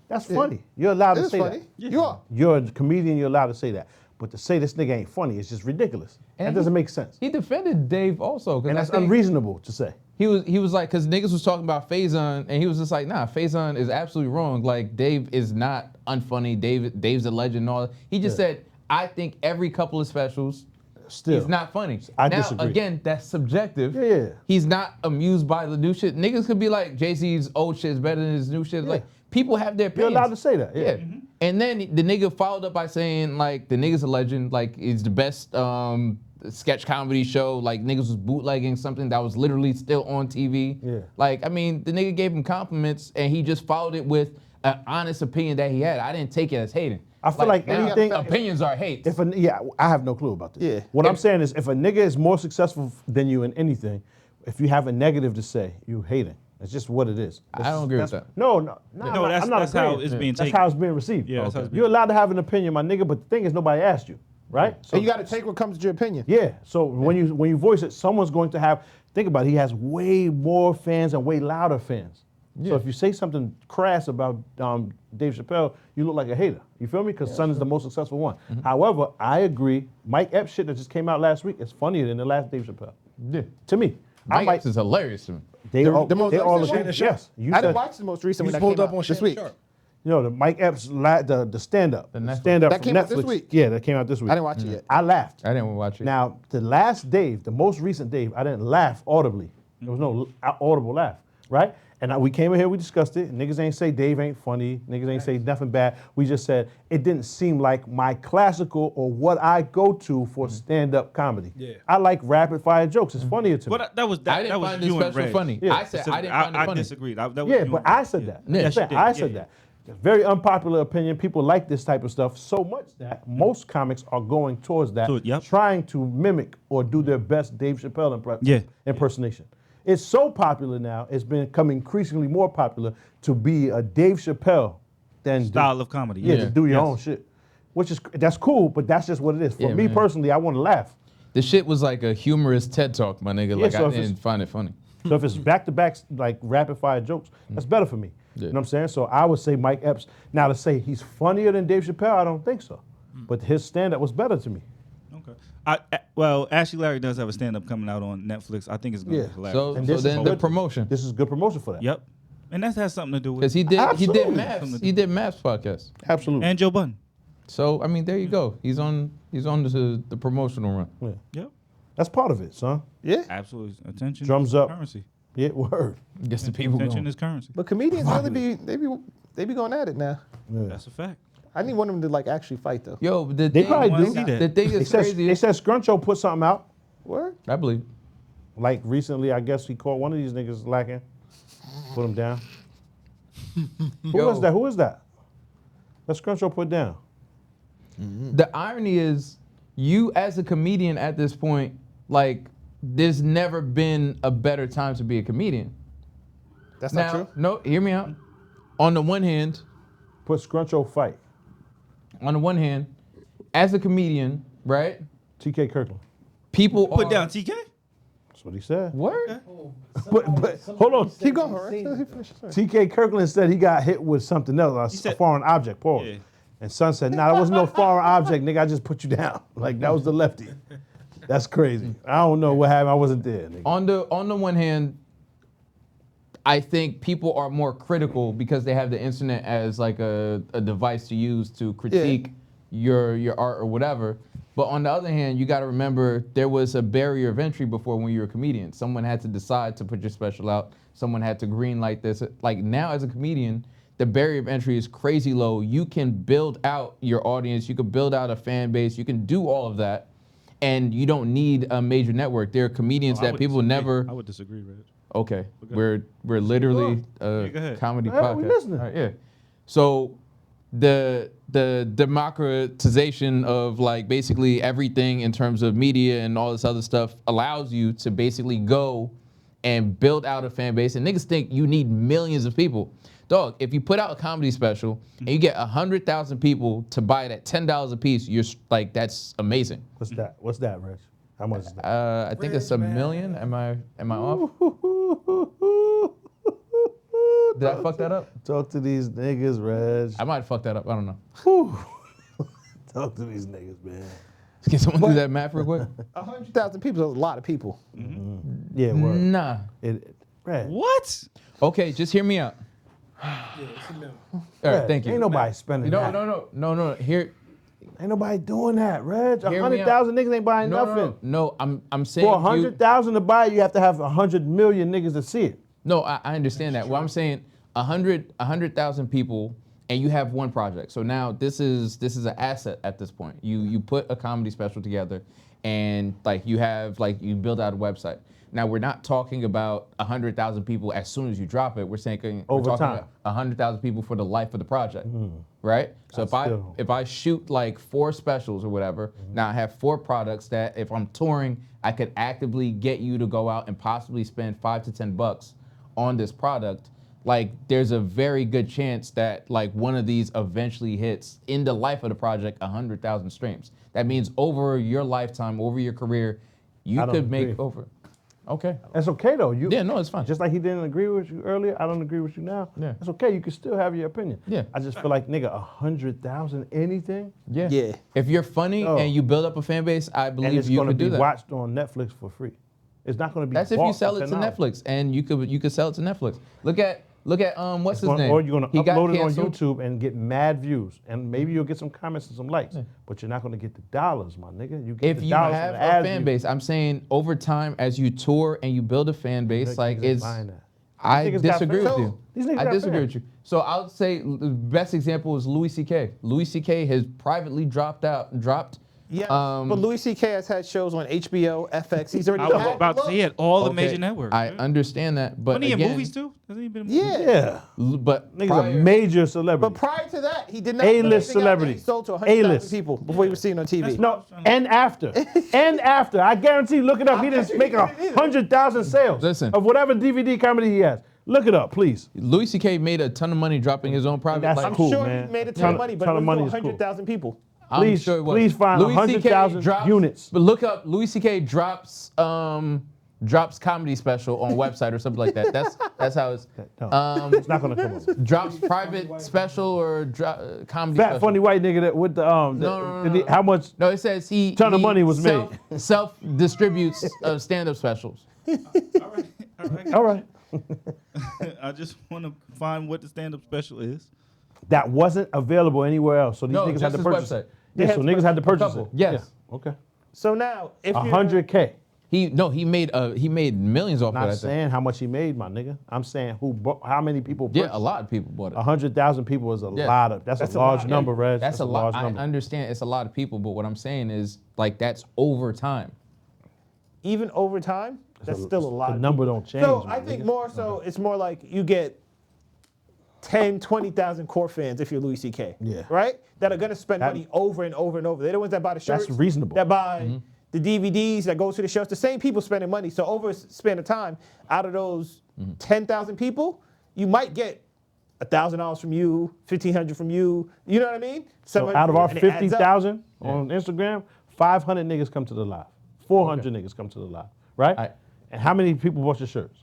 That's funny. You're allowed It to is say funny. that. You are. You're a comedian, you're allowed to say that. But to say this nigga ain't funny is just ridiculous. And That doesn't make sense. He defended Dave also. 'Cause And I that's think unreasonable to say. He was like, because niggas was talking about Faison, and he was just like, nah, Faison is absolutely wrong. Like, Dave is not unfunny. Dave's a legend and all that. He just said, I think every couple of specials, Still. he's not funny. I now, disagree. again, that's subjective. Yeah. He's not amused by the new shit. Niggas could be like, Jay-Z's old shit is better than his new shit. Like, people have their You're opinions. allowed to say that. Yeah. And then the nigga followed up by saying, like, the nigga's a legend. Like, he's the best sketch comedy show. Like, niggas was bootlegging something that was literally still on TV. Yeah. Like, I mean, the nigga gave him compliments, and he just followed it with an honest opinion that he had. I didn't take it as hating. I feel like now, anything- opinions are hate. I have no clue about this. Yeah. What I'm saying is, if a nigga is more successful than you in anything, if you have a negative to say, you hating. It's just what it is. I don't agree with that. No, No, I'm not that's how agreeing. it's being That's taken. how it's being received. Yeah, that's how it's being You're allowed to have an opinion, my nigga, but the thing is, nobody asked you, right? So And you got to take what comes to your opinion. yeah. So when you voice it, someone's going to have. Think about it. He has way more fans and way louder fans. So if you say something crass about Dave Chappelle, you look like a hater. You feel me? Because Son is the most successful one. However, I agree. Mike Epps shit that just came out last week is funnier than the last Dave Chappelle. Yeah. To me, Mike Epps is hilarious to me. They all the most agree. recent one? Yes. You I said- didn't watch the most recent You one that pulled came up on out this Shannon week. Sharp. You know, the Mike Epps, the stand-up. Netflix. Stand-up That from came out this Netflix. week? Yeah, that came out this week. I didn't watch it yet. I laughed. I didn't watch it. Now, the last Dave, the most recent Dave, I didn't laugh audibly. There was no audible laugh, right? And we came in here, we discussed it. Niggas ain't say Dave ain't funny. Niggas ain't say nothing bad. We just said it didn't seem like my classical or what I go to for stand-up comedy. Yeah. I like rapid-fire jokes. It's funnier to me. But that was I didn't that was find this you and special Reg. funny. Yeah. I said I didn't find it I funny. disagreed. That was Yeah, you but and I Reg. said that. Yeah. Yes, you did. I said Yeah, that. It's a very unpopular opinion. People like this type of stuff so much that most comics are going towards that, Yep. trying to mimic or do their best Dave Chappelle impersonation. It's so popular now, it's become increasingly more popular to be a Dave Chappelle than Style of comedy. Yeah, Yeah. to do your Yes. own shit. That's cool, but that's just what it is. For Yeah, me man. personally, I want to laugh. The shit was like a humorous TED talk, my nigga. Like, so I if it's- didn't find it funny. So if it's back-to-back like rapid-fire jokes, that's better for me. Yeah. You know what I'm saying? So I would say Mike Epps. Now to say he's funnier than Dave Chappelle, I don't think so. But his stand-up was better to me. Okay. Well, Ashley Larry does have a stand-up coming out on Netflix. I think it's going to Yeah. be hilarious. So, And so this then is the good. promotion. This is good promotion for that. Yep. And that has something to do with Because he did Absolutely. Maps podcast. Absolutely. and Joe Budden. So I mean, there you go. He's on the promotional run. Yeah. Yep. That's part of it, son. Yeah. Absolutely. Attention. Drums is up. Currency. Yeah, word. Gets the people Attention going. is currency. But comedians really be going at it now. That's a fact. I need one of them to like actually fight though. Yo, but the They thing, probably wanna do. see that. the thing They is said, crazy. they said Scruncho put something out. Word? I believe. Like recently, I guess he caught one of these niggas lacking. Put him down. Who Yo. was that? Who is that? That Scruncho put down. The irony is, you as a comedian at this point, like, there's never been a better time to be a comedian. That's Now, not true. no, hear me out. On the one hand, Put Scruncho fight. as a comedian, right? TK Kirkland. People Put are, down TK? That's what he said. Word? But hold on. Keep going, right? Finish the story. TK Kirkland said he got hit with something else, a said- foreign object, pause. Yeah. And Son said, nah, that wasn't no foreign object, nigga. I just put you down. Like, that was the lefty. That's crazy. I don't know what happened. I wasn't there, nigga. On the one hand, I think people are more critical because they have the internet as like a device to use to critique your art or whatever. But on the other hand, you got to remember there was a barrier of entry before when you were a comedian. Someone had to decide to put your special out. Someone had to green light this. Like now as a comedian, the barrier of entry is crazy low. You can build out your audience. You can build out a fan base. You can do all of that. And you don't need a major network. There are comedians I that would people disagree. never. I would disagree, Reg. Okay, we're literally a go ahead. comedy Yeah, we podcast. listening. All right, yeah. So the democratization of like basically everything in terms of media and all this other stuff allows you to basically go and build out a fan base. And niggas think you need millions of people. Dog, if you put out a comedy special and you get 100,000 people to buy it at $10 a piece, you're like, that's amazing. What's that? What's that, Rich? How much is that? I think it's $1 million. Am I off? Did I fuck that up? Talk to these niggas, Reg. I might have fucked that up. I don't know. Talk to these niggas, man. Can someone do that math real quick? 100,000 people is a lot of people. Yeah, word. Nah. Red. What? Okay, just hear me out. Yeah, it's a minimum. All right, thank you. Ain't nobody spending that. No. Here, Ain't nobody doing that, Reg. Hear me 100,000 niggas ain't buying nothing. No, I'm saying For you- 100,000 to buy it, you have to have 100 million niggas to see it. No, I understand that. Well, I'm saying 100,000 people, and you have one project. So now this is an asset at this point. You put a comedy special together, and like you build out a website. Now we're not talking about 100,000 people as soon as you drop it. We're saying we're Over talking time. about 100,000 people for the life of the project, right? So That's if I shoot like 4 specials or whatever, now I have 4 products that if I'm touring, I could actively get you to go out and possibly spend $5 to $10 on this product. Like there's a very good chance that like one of these eventually hits in the life of the project 100,000 streams. That means over your lifetime, over your career, you I don't could make agree. over. Okay. That's okay though. Yeah, no, it's fine. Just like he didn't agree with you earlier, I don't agree with you now. Yeah. That's okay. You can still have your opinion. Yeah. I just feel like, nigga, 100,000 anything, Yeah. Yeah. If you're funny Oh. and you build up a fan base, I and believe it's you going to could be do that. watched on Netflix for free. It's not going to be. That's if you bought sell for it to $10. Netflix, and you could sell it to Netflix. Look at what's his name? Or you're going to He got upload it on canceled. YouTube and get mad views, and maybe you'll get some comments and some likes, but you're not going to get the dollars, my nigga. You get If the you dollars have from a the ad fan views. base, I'm saying over time as you tour and you build a fan base, Niggas like ain't it's. buying that. I These niggas got disagree with fans. you. These niggas I got disagree fans. with you. So I would say the best example is Louis C.K. Louis C.K. has privately dropped. Yeah, but Louis C.K. has had shows on HBO, FX. He's already I was had- about to say he had all the Okay, major networks. I understand that, but Wasn't he in again, movies too? Hasn't he been in movies? Yeah. Yeah, But niggas prior- a major celebrity. But prior to that, he did not. A-list put anything out that celebrity. He sold to 100,000 A-list. people before he was seen on TV. No, and after. And after. I guarantee, look it up. He didn't make 100,000 sales Listen. of whatever DVD comedy he has. Look it up, please. Louis C.K. made a ton of money dropping his own private. That's like, I'm cool, sure man. he made a ton of money, but ton it of was money to is cool. 100,000 people. I'm Please- sure it was. please find Louis 100,000 drops- units. But look up Louis C.K. drops comedy special on website or something like that. That's how it's. No, it's not gonna come up. Drops private special or comedy Fat special. funny white nigga that with the No. how much? No, it says he Ton of he money was made. Self distributes stand-up specials. All right, I just want to find what the stand-up special is. that wasn't available anywhere else. So these No, niggas just had to his purchase website. it. Yeah, so niggas had to purchase it. couple. Yes. Yeah, okay. So now, if you 100K. He made millions off of Not that. saying how much he made, my nigga. I'm saying how many people Yeah, purchased. a lot of people bought it. 100,000 people is a Yeah. lot of. That's a a large lot. number, Reg. That's a lot. large I number. understand it's a lot of people, but what I'm saying is like that's over time. even over time, that's still a lot. The of number people. don't change. So my I think nigga. more so, it's more like you get 10, 20,000 core fans if you're Louis C.K. Yeah. Right? That are gonna spend That- money over and over and over. They're the ones that buy the shirts. That's reasonable. That buy the DVDs, that go to the shows. The same people spending money. So over a span of time, out of those 10,000 people, you might get $1,000 from you, $1,500 from you. You know what I mean? So out of our and it adds up. 50,000 on Instagram, 500 niggas come to the live. 400 niggas come to the live, right? I- And how many people bought your shirts?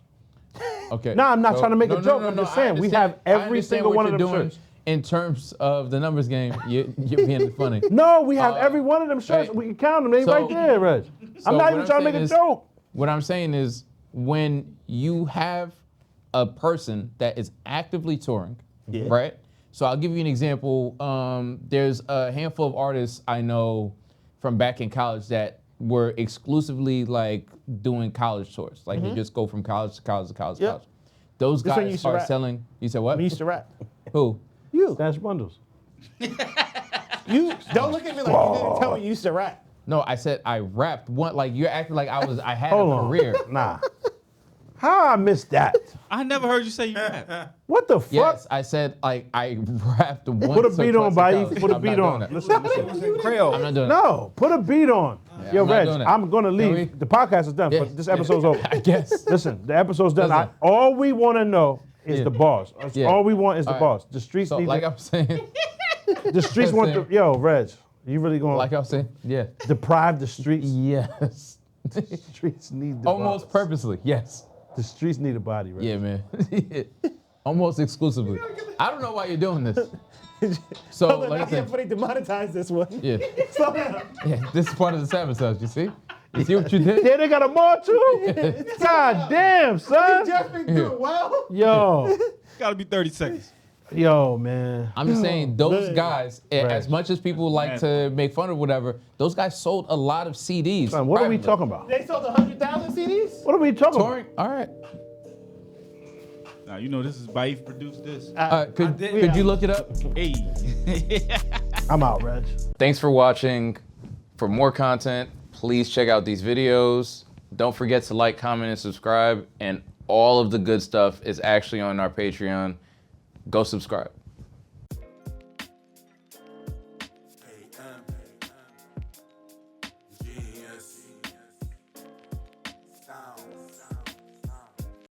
Okay. No, I'm not trying to make a no, joke. no, I'm no, just I saying, we understand- have I every understand single what one of you're them doing shirts. in terms of the numbers game. You're being funny. No, we have every one of them shirts. hey, We can count them. They so- right there, Reg. So I'm not what even I'm trying to make saying a is- joke. What I'm saying is when you have a person that is actively touring, right? So I'll give you an example. There's a handful of artists I know from back in college that were exclusively like doing college tours. Like you just go from college to college to college to Yep. college. Those This one guys used to are rap. selling. You said what? We used to rap. Who? You. Stash bundles. You don't look at me like you didn't tell me you used to rap. No, I said I rapped. One like you're acting like I had Hold a on. career. Nah. How I missed that? I never heard you say you rap. What the fuck? Yes, I said like I rapped once. Put a or beat on, twice in Baif. college. Put a I'm beat not doing on. that. Listen, listen. It was in Creole. I'm not doing that. No, put a beat on. Yo, I'm not Reg, doing that. I'm gonna leave. we- The podcast is done, Yeah. but this episode's over. I guess. Listen, the episode's done. Listen. All we want to know is Yeah. the bars. That's Yeah. all we want is the All right. bars. The streets So need like the, I'm saying, the streets want the. saying. Yo, Reg, you really gonna like I'm saying, yeah. deprive the streets? Yes. The streets need the Almost bars. purposely, yes. The streets need a body, Reg. Yeah, man. Almost exclusively. I don't know why you're doing this. So, Hold on, like I not yet said, before they demonetize this one. yeah, Slow down. yeah, this is part of the sabotage. You see? You see what you did? Yeah, they got a more too? God damn, son. Just been doing well. Yo. Gotta be 30 seconds. Yo, man. I'm just saying, those guys, as much as people like Man. to make fun of whatever, those guys sold a lot of CDs. Son, what are we privately. talking about? They sold 100,000 CDs? What are we talking Touring? All right. Now, you know this is Baif produced this. Could you look it up? Hey. about? I'm out, Reg. Thanks for watching. For more content, please check out these videos. Don't forget to like, comment, and subscribe. And all of the good stuff is actually on our Patreon. Go subscribe.